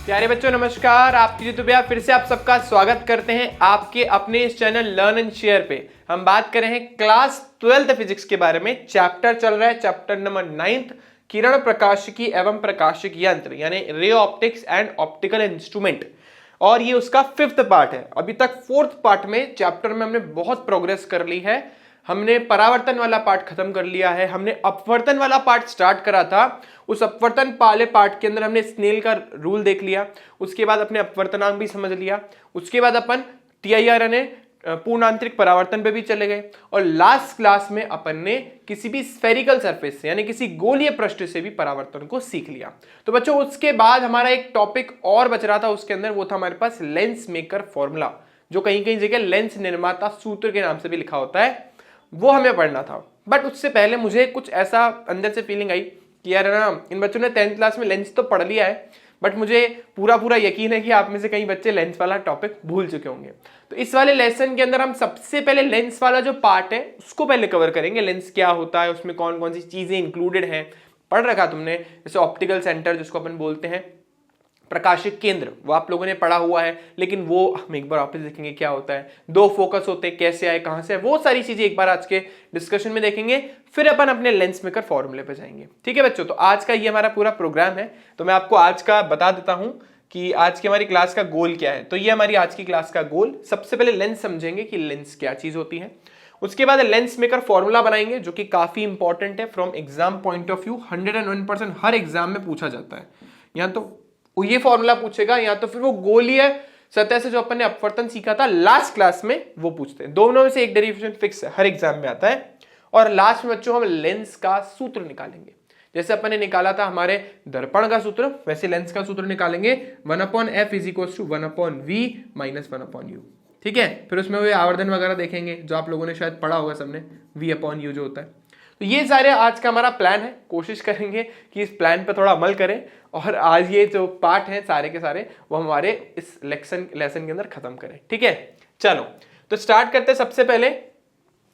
प्यारे बच्चों नमस्कार। आपकी जितु भैया फिर से आप सबका स्वागत करते हैं आपके अपने इस चैनल लर्न एंड शेयर पे। हम बात कर रहे हैं क्लास 12th फिजिक्स के बारे में। चैप्टर चल रहा है चैप्टर नंबर 9th, किरण प्रकाशिकी एवं प्रकाशिक यंत्र यानी ray optics and optical instrument, और ये उसका 5th पार्ट है। अभी तक 4th पार्ट में चैप्टर में हमने बहुत प्रोग्रेस कर ली है। हमने परावर्तन वाला पार्ट खत्म कर लिया है, हमने अपवर्तन वाला पार्ट स्टार्ट करा था। उस अपवर्तन वाले पार्ट के अंदर हमने स्नेल का रूल देख लिया, उसके बाद अपने अपवर्तनांक भी समझ लिया, उसके बाद अपन TIR यानी पूर्णांतरिक परावर्तन पे भी चले गए, और लास्ट क्लास में अपन ने किसी भी स्फेरिकल सरफेस से यानी किसी गोलीय पृष्ठ से भी परावर्तन को सीख लिया। तो बच्चों उसके बाद हमारा एक टॉपिक और बच रहा था उसके अंदर, वो था हमारे पास लेंस मेकर फॉर्मूला, जो कहीं कहीं जगह लेंस निर्माता सूत्र के नाम से भी लिखा होता है, वो हमें पढ़ना था। बट उससे पहले मुझे कुछ ऐसा अंदर से फीलिंग आई कि यार ना, इन बच्चों ने 10th क्लास में लेंस तो पढ़ लिया है, बट मुझे पूरा यकीन है कि आप में से कई बच्चे लेंस वाला टॉपिक भूल चुके होंगे। तो इस वाले लेसन के अंदर हम सबसे पहले लेंस वाला जो पार्ट है उसको पहले कवर करेंगे। लेंस क्या होता है, उसमें कौन कौन सी चीजें इंक्लूडेड हैं, पढ़ रखा तुमने। जैसे ऑप्टिकल सेंटर जिसको अपन बोलते हैं, प्रकाशिक केंद्र वो आप लोगों ने पढ़ा हुआ है, लेकिन वो हम एक बार वापस देखेंगे क्या होता है। दो फोकस होते हैं, कैसे आए, कहां से आए, वो सारी चीजें एक बार आज के डिस्कशन में देखेंगे। फिर अपन अपने लेंस मेकर फॉर्मूले पे जाएंगे। ठीक है बच्चों, तो आज का ये हमारा पूरा प्रोग्राम है। तो मैं आपको आज का बता देता हूं कि आज की हमारी क्लास का गोल क्या है। तो ये हमारी आज की क्लास का गोल, सबसे पहले लेंस समझेंगे कि लेंस क्या चीज होती है। उसके बाद लेंस मेकर फॉर्मूला बनाएंगे जो कि काफी इंपॉर्टेंट है from exam point of view. 101% her exam में पूछा जाता है। यहाँ तो ये फॉर्मूला पूछेगा, या तो फिर वो गोलीय सतह से जो अपन ने अपवर्तन सीखा था लास्ट क्लास में वो पूछते हैं। दोनों में से एक डेरिवेशन फिक्स है, हर एग्जाम में आता है। और लास्ट में बच्चों हम लेंस का सूत्र निकालेंगे। जैसे अपन ने निकाला था हमारे दर्पण का सूत्र, वैसे लेंस का सूत्र निकालेंगे। 1/f = 1/v - 1/u। ठीक है, फिर उसमें वो आवर्धन वगैरह देखेंगे जो आप लोगों ने शायद पढ़ा होगा सबने, v/u जो होता है। तो ये सारे आज का हमारा प्लान है। कोशिश करेंगे कि इस प्लान पे थोड़ा अमल करें, और आज ये जो पार्ट हैं सारे के सारे वो हमारे इस लेसन के अंदर खत्म करें। ठीक है, चलो तो स्टार्ट करते हैं सबसे पहले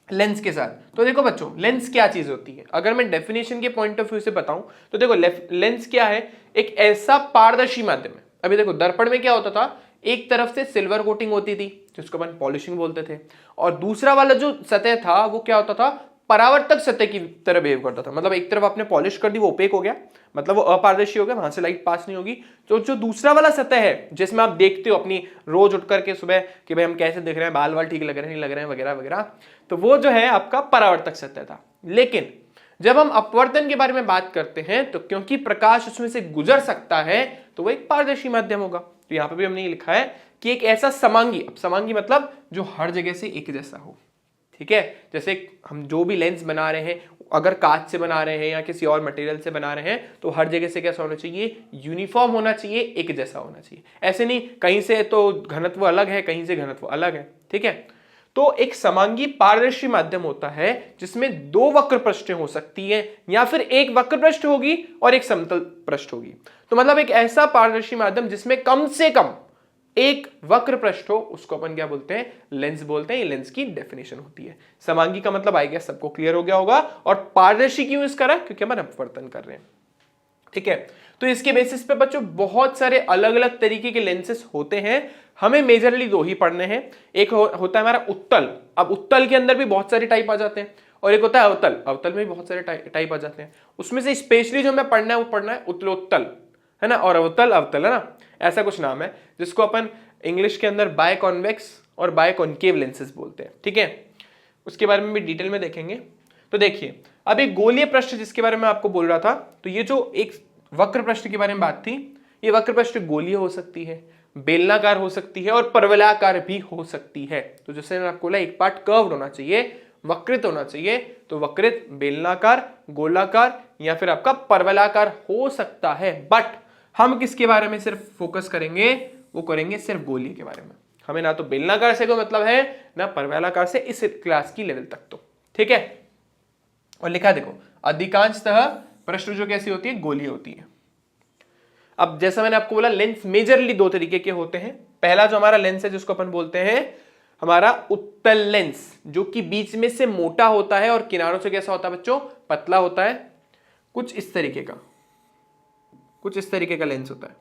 लेंस के साथ। तो देखो बच्चों, लेंस क्या चीज होती है, अगर मैं डेफिनेशन के पॉइंट ऑफ व्यू से बताऊं तो देखो लेंस क्या है, एक ऐसा पारदर्शी माध्यम है। अभी देखो दर्पण में क्या होता था, एक तरफ से सिल्वर कोटिंग होती थी जिसको अपन पॉलिशिंग बोलते थे, और दूसरा वाला जो सतह था वो क्या होता था, परावर्तक सतह की तरह बिहेव करता था। मतलब एक तरफ आपने पॉलिश कर दी, वो ओपेक हो गया, मतलब वो अपारदर्शी हो गया, वहां से लाइट पास नहीं होगी। तो जो दूसरा वाला सतह है जिसमें आप देखते हो अपनी रोज उठ करके सुबह कि भाई हम कैसे दिख रहे हैं, बाल वाल ठीक लग रहे हैं नहीं लग रहे हैं वगैरह वगैरह, तो वो जो है आपका परावर्तक सतह था। लेकिन जब हम अपवर्तन के बारे में बात करते हैं तो क्योंकि प्रकाश उसमें से गुजर सकता है तो वो एक पारदर्शी माध्यम होगा। तो यहां पर भी हमने लिखा है कि एक ऐसा समांगी, अब समांगी मतलब जो हर जगह से एक जैसा हो। ठीक है, जैसे हम जो भी लेंस बना रहे हैं, अगर कांच से बना रहे हैं या किसी और मटेरियल से बना रहे हैं, तो हर जगह से कैसा होना चाहिए, यूनिफॉर्म होना चाहिए, एक जैसा होना चाहिए। ऐसे नहीं कहीं से तो घनत्व अलग है, कहीं से घनत्व अलग है। ठीक है, तो एक समांगी पारदर्शी माध्यम होता है जिसमें दो वक्र पृष्ठें हो सकती है, या फिर एक वक्र पृष्ठ होगी और एक समतल पृष्ठ होगी। तो मतलब एक ऐसा पारदर्शी माध्यम जिसमें कम से कम एक वक्र पृष्ठ हो, उसको अपन क्या बोलते हैं, लेंस बोलते हैं। ये लेंस की डेफिनेशन होती है। समांगी का मतलब आई गेस सबको क्लियर हो गया होगा। और पारदर्शी क्यों यूज करा, क्योंकि अपन अपवर्तन कर रहे हैं। ठीक है, तो इसके बेसिस पे बच्चों बहुत सारे अलग अलग तरीके के लेंसेस होते हैं। हमें मेजरली दो ही पढ़ने हैं। एक होता है हमारा उत्तल। अब उत्तल के अंदर भी बहुत सारे टाइप आ जाते हैं, और एक होता है अवतल। अवतल में भी बहुत सारे टाइप आ जाते हैं। उसमें से स्पेशली जो हमें पढ़ना है वो पढ़ना है उत्तलोत्तल, है ना, और अवतल अवतल, है ना, ऐसा कुछ नाम है जिसको अपन इंग्लिश के अंदर बाय कॉन्वेक्स और बाय कॉन्केव लेंसेज बोलते हैं। ठीक है, उसके बारे में भी डिटेल में देखेंगे। तो देखिए, अब एक गोलीय पृष्ठ जिसके बारे में आपको बोल रहा था, तो ये जो एक वक्र पृष्ठ के बारे में बात थी, ये वक्र पृष्ठ गोलीय हो सकती है, बेलनाकार हो सकती है, और परवलयाकार भी हो सकती है। तो जैसे मैंने आपको बोला, एक पार्ट कर्व्ड होना चाहिए, वक्रित होना चाहिए। तो वक्रित, बेलनाकार, गोलाकार या फिर आपका परवलयाकार हो सकता है। बट हम किसके बारे में सिर्फ फोकस करेंगे, वो करेंगे सिर्फ गोलीय के बारे में। हमें ना तो बेलनाकार से कोई मतलब है, ना परवलयाकार से, इस क्लास की लेवल तक तो। ठीक है, और लिखा देखो, अधिकांशतः पृष्ठ जो कैसी होती है, गोलीय होती है। अब जैसा मैंने आपको बोला, लेंस मेजरली दो तरीके के होते हैं। पहला जो हमारा लेंस है जिसको अपन बोलते हैं हमारा उत्तल लेंस, जो कि बीच में से मोटा होता है और किनारों से कैसा होता है बच्चों, पतला होता है। कुछ इस तरीके का लेंस होता है।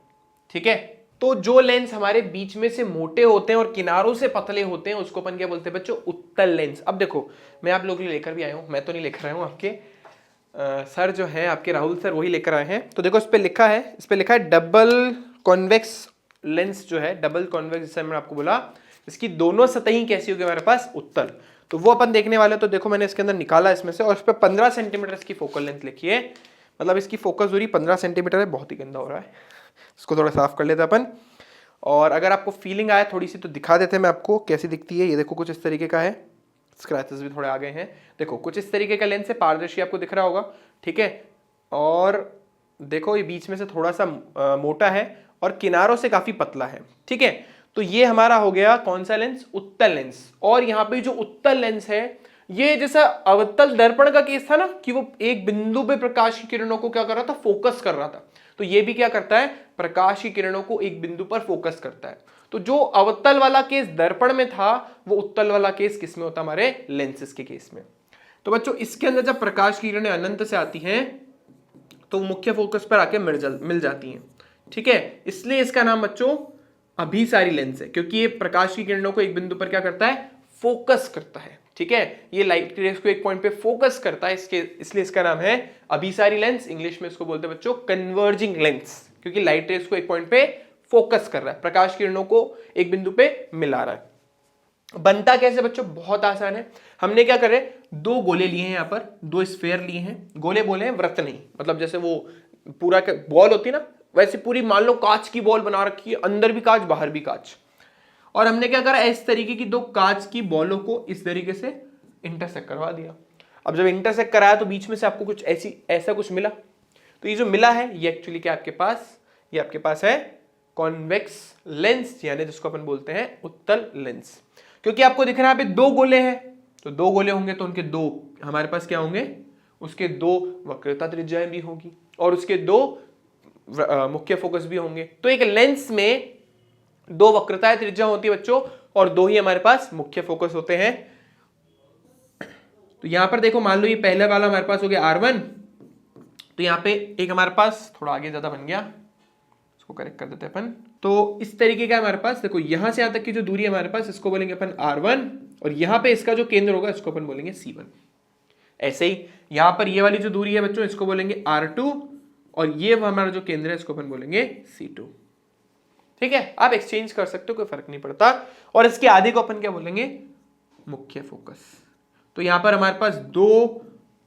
ठीक है, तो जो लेंस हमारे बीच में से मोटे होते हैं और किनारों से पतले होते हैं उसको अपन क्या बोलते हैं बच्चों, उत्तल लेंस। अब देखो मैं आप लोगों के लिए लेकर भी आया हूं, मैं तो नहीं लेकर आया हूं, आपके सर जो है आपके राहुल सर वही लेकर आए हैं। तो देखो इस पे लिखा है डबल कॉन्वेक्स लेंस जो है, डबल कॉन्वेक्स जैसे मैंने आपको बोला, इसकी दोनों सतही कैसी होगी हमारे पास, उत्तल। तो वो अपन देखने वाले। तो देखो मैंने इसके अंदर निकाला इसमें से, और इस पर 15 सेंटीमीटर इसकी फोकल लेंथ लिखी है, मतलब इसकी फोकस दूरी 15 सेंटीमीटर है। बहुत ही गंदा हो रहा है, इसको थोड़ा साफ कर लेते अपन। और अगर आपको फीलिंग आए थोड़ी सी तो दिखा देते हैं मैं आपको कैसी दिखती है। ये देखो कुछ इस तरीके का है, स्क्रैचेस भी थोड़े आ गए हैं। देखो कुछ इस तरीके का लेंस है, पारदर्शी आपको दिख रहा होगा, ठीक है। और देखो ये बीच में से थोड़ा सा मोटा है और किनारों से काफी पतला है, ठीक है। तो ये हमारा हो गया कौन सा लेंस, उत्तल लेंस। और यहाँ पे जो उत्तल लेंस है ये जैसा अवतल दर्पण का केस था ना कि वो एक बिंदु पे प्रकाश की किरणों को क्या कर रहा था, फोकस कर रहा था, तो ये भी क्या करता है, प्रकाश की किरणों को एक बिंदु पर फोकस करता है। तो जो अवतल वाला केस दर्पण में था वो उत्तल वाला केस किस में होता, हमारे लेंसेज के केस में। तो बच्चों इसके अंदर जब प्रकाश की किरणें अनंत से आती हैं तो मुख्य फोकस पर आके मिल जाती हैं, ठीक है। इसलिए इसका नाम बच्चों अभिसारी लेंस है, क्योंकि ये प्रकाश की किरणों को एक बिंदु पर क्या करता है, फोकस करता है, ठीक है। ये लाइट रेस को एक पॉइंट पे फोकस करता है, इसलिए इसका नाम है अभिसारी लेंस। इंग्लिश में इसको बोलते हैं बच्चों कन्वर्जिंग लेंस, क्योंकि लाइट रेस को एक पॉइंट पे फोकस कर रहा है, प्रकाश किरणों को एक बिंदु पे मिला रहा है। बनता कैसे बच्चों, बहुत आसान है। हमने क्या करे, दो गोले लिए हैं, यहाँ पर दो स्फेयर लिए हैं। गोले बोले हैं, वृत्त नहीं, मतलब जैसे वो पूरा बॉल होती है ना, वैसे पूरी मान लो कांच की बॉल बना रखी है, अंदर भी कांच बाहर भी कांच। और हमने क्या करा, इस तरीके की दो कांच की बॉलों को इस तरीके से इंटरसेक्ट करवा दिया। अब जब इंटरसेक्ट कराया तो बीच में से आपको कुछ ऐसा कुछ मिला। तो ये जो मिला है ये एक्चुअली क्या आपके पास, ये आपके पास है कॉन्वेक्स लेंस, यानी जिसको अपन बोलते हैं उत्तल लेंस। क्योंकि आपको दिख रहा है यहाँ पे दो गोले हैं, तो दो गोले होंगे तो उनके दो हमारे पास क्या होंगे, उसके दो वक्रता त्रिज्याएं भी होंगी और उसके दो मुख्य फोकस भी होंगे। तो एक लेंस में दो वक्रताएं त्रिज्या होती है बच्चों, और दो ही हमारे पास मुख्य फोकस होते हैं। तो यहां पर देखो मान लो ये पहले वाला हमारे पास हो गया R1, तो यहां पे एक हमारे पास थोड़ा आगे ज्यादा बन गया, इसको करेक्ट कर देते हैं अपन। तो इस तरीके का हमारे पास देखो यहां से यहां तक की जो दूरी है हमारे पास, इसको बोलेंगे अपन R1, और यहां पे इसका जो केंद्र होगा इसको अपन बोलेंगे C1। ऐसे ही यहां पर ये वाली जो दूरी है बच्चों इसको बोलेंगे R2, और ये हमारा जो केंद्र है इसको अपन बोलेंगे C2, ठीक है। आप एक्सचेंज कर सकते हो, कोई फर्क नहीं पड़ता। और इसके आधे को अपन क्या बोलेंगे, मुख्य फोकस। तो यहां पर हमारे पास दो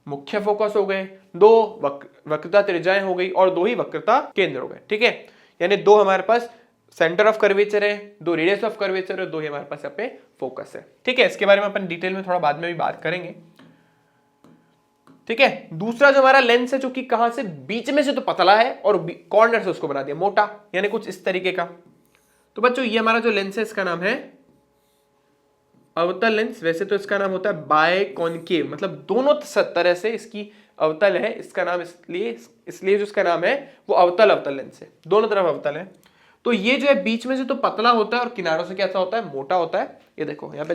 मुख्य फोकस हो गए, दो वक्रता त्रिज्याएं हो गई और दो ही वक्रता केंद्र हो गए, ठीक है। यानी दो हमारे पास सेंटर ऑफ कर्वेचर है, दो रेडियस ऑफ कर्वेचर है, दो ही हमारे पास यहाँ पे फोकस है, ठीक है। इसके बारे में अपन डिटेल में थोड़ा बाद में भी बात करेंगे, ठीक है। दूसरा जो हमारा लेंस है जो कि कहां से, बीच में से तो पतला है और कॉर्नर से उसको बना दिया मोटा, यानी कुछ इस तरीके का। तो बच्चों ये हमारा जो लेंस है इसका नाम है अवतल लेंस। वैसे तो इसका नाम होता है बायकॉन्केव, मतलब दोनों तरह से इसकी अवतल है, इसका नाम इसलिए जो इसका नाम है वो अवतल लेंस है, दोनों तरफ अवतल है। तो ये जो है बीच में से तो पतला होता है और किनारों से कैसा होता है, मोटा होता है। ये देखो यहाँ पे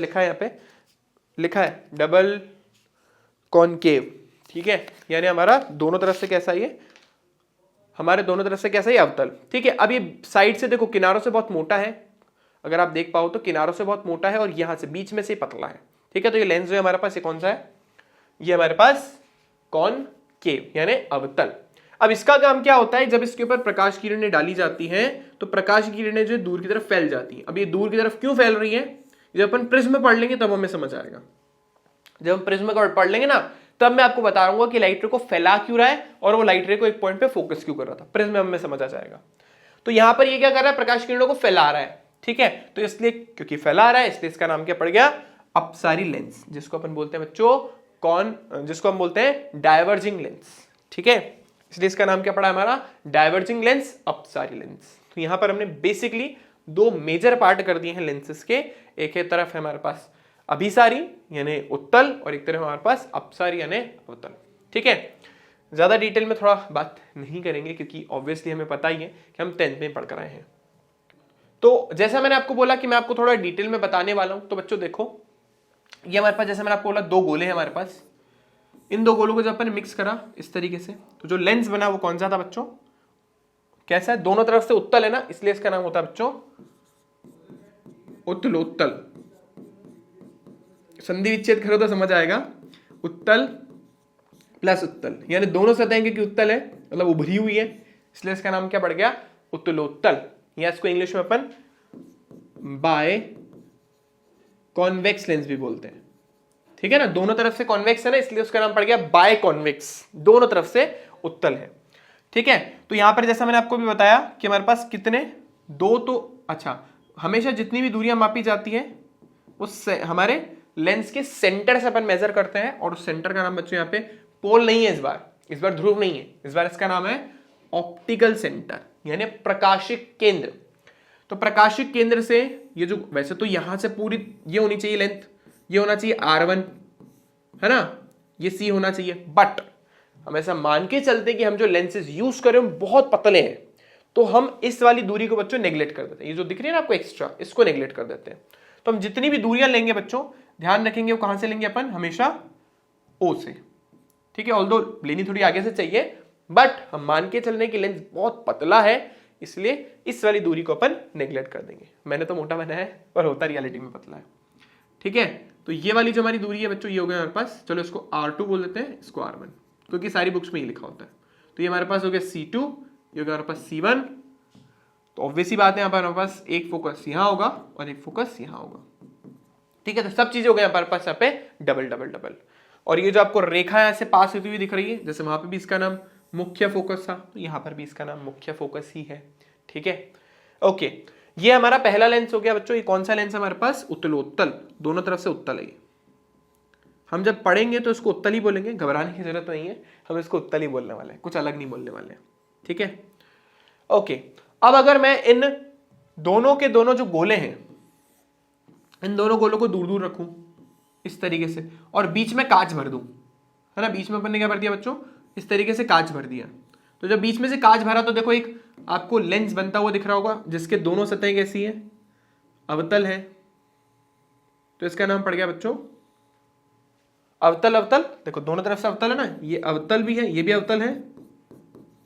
लिखा है डबल कॉन्केव, ठीक है। यानी हमारा दोनों तरफ से कैसा, ये हमारे दोनों तरफ से कैसा, ये अवतल, ठीक है। अब ये साइड से देखो किनारों से बहुत मोटा है, अगर आप देख पाओ तो किनारों से बहुत मोटा है और यहां से बीच में से पतला है, ठीक है। तो ये लेंस जो है हमारे पास ये कौन सा है, ये हमारे पास कॉनकेव यानी अवतल। अब इसका काम क्या होता है, जब इसके ऊपर प्रकाश की किरणें डाली जाती हैं तो प्रकाश की किरणें जो दूर की तरफ फैल जाती हैं। अब ये दूर की तरफ क्यों फैल रही है, जब अपन प्रिज्म पढ़ लेंगे तब हमें समझ आएगा। जब हम प्रिज्म का पढ़ लेंगे ना तब मैं आपको बताऊंगा कि लाइट रे को फैला क्यों रहा है और वो लाइट रे को एक पॉइंट पे फोकस क्यों कर रहा था, प्रिज्म में हमें समझ आ जाएगा। तो यहां पर ये क्या कर रहा है, प्रकाश किरणों को फैला रहा है, ठीक है। तो इसलिए क्योंकि फैला रहा है इसलिए इसका नाम क्या पड़ गया, अपसारी लेंस, जिसको अपन बोलते हैं बच्चों जिसको हम बोलते हैं डायवर्जिंग लेंस, ठीक है। इसलिए इसका नाम क्या पड़ा हमारा, डायवर्जिंग लेंस, अपसारी लेंस। तो यहां पर हमने बेसिकली दो मेजर पार्ट कर दिए हैं लेंसेस के, एक है तरफ है हमारे पास अभिसारी यानी उत्तल और एक तरफ हमारे पास अपसारी यानी अवतल, ठीक है। ज्यादा डिटेल में थोड़ा बात नहीं करेंगे क्योंकि ऑब्वियसली हमें पता ही है कि हम 10th में पढ़ कर आए हैं। तो जैसा मैंने आपको बोला कि मैं आपको थोड़ा डिटेल में बताने वाला हूं, तो बच्चों देखो ये हमारे पास, जैसे मैंने आपको बोला दो गोले हैं हमारे पास, इन दो गोलों को जब अपन मिक्स करा इस तरीके से तो जो लेंस बना वो कौन सा था बच्चों, कैसा है, दोनों तरफ से उत्तल है ना, इसलिए इसका नाम होता है बच्चों उत्तलोत्तल। संधि विच्छेद करो तो समझ आएगा, उत्तल प्लस उत्तल, यानी दोनों सतहें क्योंकि उत्तल है मतलब उभरी हुई है, इसलिए इसका नाम क्या पड़ गया, उत्तलोत्तल, या इसको इंग्लिश में अपन बाय कॉन्वेक्स लेंस भी बोलते हैं। ठीक है ना, दोनों तरफ से कॉन्वेक्स है ना, इसलिए उसका नाम पड़ गया बाय कॉन्वेक्स, दोनों तरफ से उत्तल है। ठीक है, तो यहां पर जैसा मैंने आपको भी बताया कि हमारे पास कितने, दो, तो अच्छा हमेशा जितनी भी दूरियां मापी जाती है उस हमारे लेंस के सेंटर से अपन मेजर करते हैं, और उस सेंटर का नाम बच्चों यहाँ पे पोल नहीं है, इस बार ध्रुव नहीं है, इस बार इसका नाम है ऑप्टिकल सेंटर, यानी प्रकाशिक केंद्र। तो प्रकाशिक केंद्र से ये जो, वैसे तो यहां से पूरी ये होनी चाहिए लेंथ, ये होना चाहिए R1 है ना, ये C होना चाहिए, बट हम ऐसा मान के चलते कि हम जो लेंसेज यूज करें बहुत पतले हैं, तो हम इस वाली दूरी को बच्चों नेग्लेक्ट कर देते हैं, ये जो दिख रही है ना आपको एक्स्ट्रा, इसको नेग्लेक्ट कर देते हैं। तो हम जितनी भी दूरियां लेंगे बच्चों ध्यान रखेंगे वो कहां से लेंगे अपन, हमेशा O से। ठीक है, ऑल्दो लेनी थोड़ी आगे से चाहिए, बट हम मान के चल रहे हैं कि लेंस बहुत पतला है, इसलिए इस वाली दूरी को अपन नेग्लेक्ट कर देंगे। मैंने तो मोटा बनाया है पर होता रियलिटी में पतला है। ठीक है, तो ये वाली जो हमारी दूरी है बच्चों ये हो गया हमारे पास, चलो इसको R2 बोल देते हैं, इसको R1, क्योंकि सारी बुक्स में ही लिखा होता है। तो ये हमारे पास हो गया C2, ये हो गया हमारे पास C1। तो ऑब्वियसली बात है यहाँ पर हमारे पास एक फोकस यहाँ होगा और एक फोकस यहाँ होगा। ठीक है, तो सब चीजें हो गई हमारे पास यहाँ पे डबल डबल डबल। और ये जो आपको रेखा यहाँ से पास होती हुई दिख रही है, जैसे वहां पे भी इसका नाम मुख्य फोकस था, तो यहाँ पर भी इसका नाम मुख्य फोकस ही है। ठीक है, ओके, ये हमारा पहला लेंस हो गया बच्चों। ये कौन सा लेंस है हमारे पास, उत्तलोत्तल, दोनों तरफ से उत्तल है। हम जब पढ़ेंगे तो इसको उत्तल ही बोलेंगे, घबराने की जरूरत नहीं है, हम इसको उत्तल ही बोलने वाले हैं, कुछ अलग नहीं बोलने वाले हैं। ठीक है, ओके, अब अगर मैं इन दोनों के दोनों जो गोले हैं, इन दोनों गोलों को दूर दूर रखूं इस तरीके से, और बीच में कांच भर दूं, है ना, बीच में अपन ने क्या भर दिया बच्चों, इस तरीके से कांच भर दिया। तो जब बीच में से कांच भरा तो देखो एक आपको लेंस बनता हुआ दिख रहा होगा, जिसके दोनों सतहें कैसी है, अवतल है। तो इसका नाम पड़ गया बच्चों अवतल। अवतल देखो दोनों तरफ से अवतल है ना, ये अवतल भी है, ये भी अवतल है,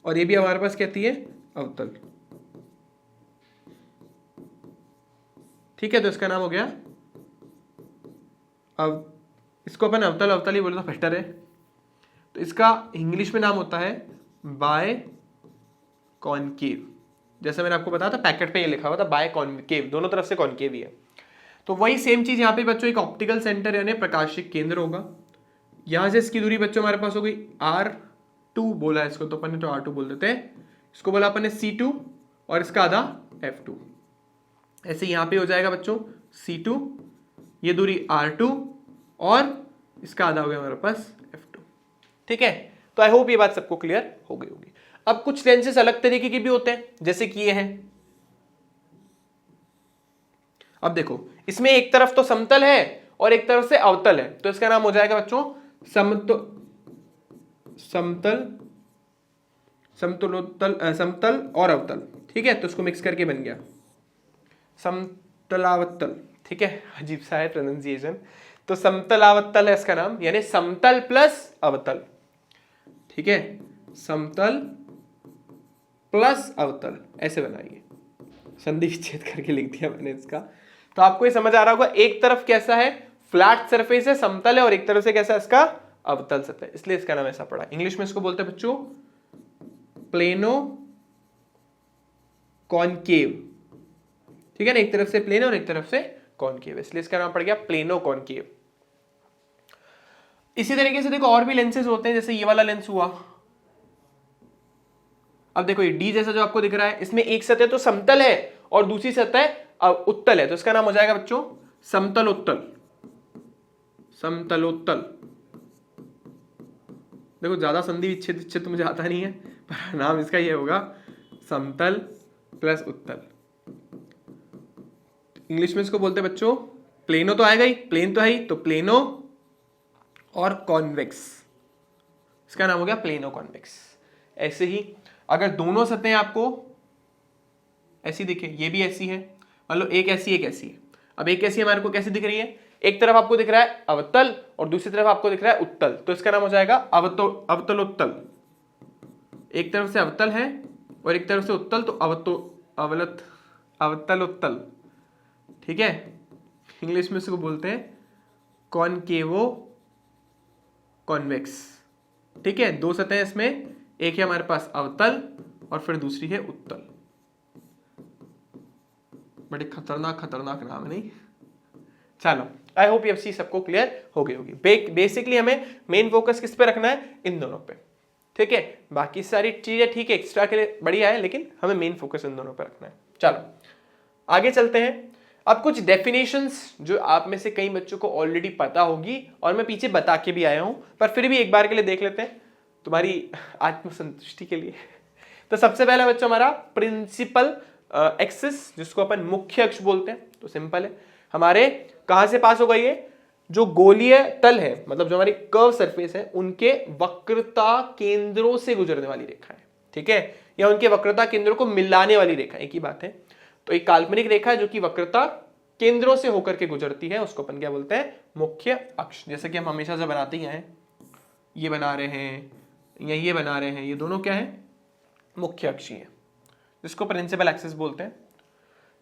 और ये भी हमारे पास कहती है अवतल। ठीक है, तो इसका नाम हो गया अब, इसको अपन अवतल अवतल ही बोले तो बेटर है। तो इसका इंग्लिश में नाम होता है बाय कॉनकेव, जैसे मैंने आपको बताया था पैकेट पे ये लिखा हुआ था बाय कॉनकेव, दोनों तरफ से कॉनकेव ही है। तो वही सेम चीज यहाँ पे बच्चों एक ऑप्टिकल सेंटर यानी प्रकाशिक केंद्र होगा। यहां से इसकी दूरी बच्चों हमारे पास हो गई R2 बोला है इसको, तो अपन ने तो R2 बोल देते हैं, इसको बोला अपन ने C2 और इसका आधा F2। ऐसे यहां पे हो जाएगा बच्चों C2, ये दूरी R2 और इसका आधा हो गया हमारे पास F2। ठीक है, तो आई होप ये बात सबको क्लियर हो गई होगी। अब कुछ लेंसेज अलग तरीके के भी होते हैं, जैसे कि ये हैं। अब देखो इसमें एक तरफ तो समतल है और एक तरफ से अवतल है, तो इसका नाम हो जाएगा बच्चों समतल और अवतल। ठीक है, तो इसको मिक्स करके बन गया समतलावतल। ठीक है, अजीब सा है प्रोनाउंसिएशन, तो समतलावतल है इसका नाम, यानी समतल प्लस अवतल। ठीक है, समतल प्लस अवतल, ऐसे बनाइए, संधि विच्छेद करके लिख दिया मैंने इसका। तो आपको ये समझ आ रहा होगा, एक तरफ कैसा है फ्लैट सरफेस है, समतल है, और एक तरफ से कैसा है इसका अवतल सतह, इसलिए इसका नाम ऐसा पड़ा। इंग्लिश में इसको बोलते हैं बच्चों प्लेनो कॉनकेव। ठीक है ना, एक तरफ से प्लेन और एक तरफ से कॉनकेव, इसलिए इसका नाम पड़ गया प्लेनो कॉनकेव। इसी तरीके से देखो और भी लेंसेज होते हैं, जैसे ये वाला लेंस हुआ। अब देखो ये डी जैसा जो आपको दिख रहा है, इसमें एक सतह तो समतल है और दूसरी सतह उत्तल है, तो इसका नाम हो जाएगा बच्चों समतलोत्तल। समतलोत्तल, देखो ज्यादा संधि विच्छेद तो मुझे आता नहीं है, पर नाम इसका ये होगा समतल प्लस उत्तल। इंग्लिश में इसको बोलते हैं बच्चों प्लेनो, तो आएगा ही, प्लेन तो है ही, तो प्लेनो और कॉन्वेक्स, इसका नाम हो गया प्लेनो कॉन्वेक्स। ऐसे ही अगर दोनों सतहें आपको ऐसी दिखे, ये भी ऐसी है, मान लो एक ऐसी एक ऐसी है। अब एक ऐसी हमारे को कैसे दिख रही है, एक तरफ आपको दिख रहा है अवतल और दूसरी तरफ आपको दिख रहा है उत्तल, तो इसका नाम हो जाएगा अवतलोत्तल। एक तरफ से अवतल है और एक तरफ से उत्तल तो अवतल उत्तल, ठीक है। इंग्लिश में इसको बोलते हैं कॉनकेवो कॉन्वेक्स, ठीक है। दो सतहें इसमें, एक है हमारे पास अवतल और फिर दूसरी है उत्तल। बड़े खतरनाक नाम है नहीं। चलो, आई होप ये सबको क्लियर हो गई होगी। बेसिकली हमें मेन फोकस किस पे रखना है, इन दोनों पे, ठीक है। बाकी सारी चीजें ठीक है, एक्स्ट्रा के लिए बढ़िया है, लेकिन हमें मेन फोकस इन दोनों पे रखना है। चलो आगे चलते हैं। अब कुछ डेफिनेशंस जो आप में से कई बच्चों को ऑलरेडी पता होगी और मैं पीछे बता के भी आया हूं, पर फिर भी एक बार के लिए देख लेते हैं तुम्हारी आत्मसंतुष्टि के लिए। तो सबसे पहला बच्चों हमारा प्रिंसिपल एक्सिस, जिसको अपन मुख्य अक्ष बोलते हैं। तो सिंपल है, हमारे कहां से पास होगा ये, जो गोलीय तल है, मतलब जो हमारी कर्व सरफेस है, उनके वक्रता केंद्रों से गुजरने वाली रेखा है, ठीक है, या उनके वक्रता केंद्रों को मिलाने वाली रेखा, एक ही बात है। तो एक काल्पनिक रेखा है जो कि वक्रता केंद्रों से होकर के गुजरती है, उसको अपन क्या बोलते हैं, मुख्य अक्ष। जैसे कि हम हमेशा से बनाते ही हैं, ये बना रहे हैं या ये बना रहे हैं, ये दोनों क्या है, मुख्य अक्ष है, जिसको प्रिंसिपल एक्सिस बोलते हैं।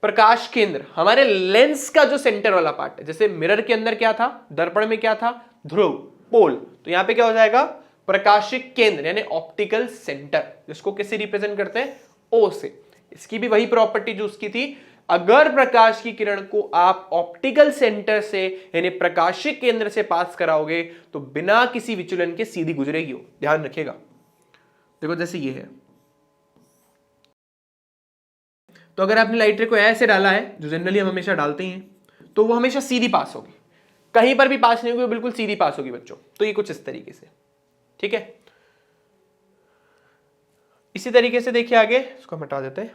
प्रकाश केंद्र, हमारे लेंस का जो सेंटर वाला पार्ट है, जैसे मिरर के अंदर क्या था, दर्पण में क्या था, ध्रुव, पोल, तो यहां पे क्या हो जाएगा, प्रकाशिक केंद्र यानी ऑप्टिकल सेंटर, जिसको किससे रिप्रेजेंट करते हैं, ओ से। इसकी भी वही प्रॉपर्टी जो उसकी थी, अगर प्रकाश की किरण को आप ऑप्टिकल सेंटर से यानी प्रकाशिक केंद्र से पास कराओगे तो बिना किसी विचलन के सीधी गुजरेगी, वो ध्यान रखिएगा। देखो जैसे ये है, तो अगर आपने लाइट रे को ऐसे डाला है, जो जनरली हम हमेशा डालते ही हैं, तो वो हमेशा सीधी पास होगी, कहीं पर भी पास नहीं होगी, वो बिल्कुल सीधी पास होगी बच्चों। तो ये कुछ इस तरीके से, ठीक है। इसी तरीके से देखिए आगे, इसको हम हटा देते हैं,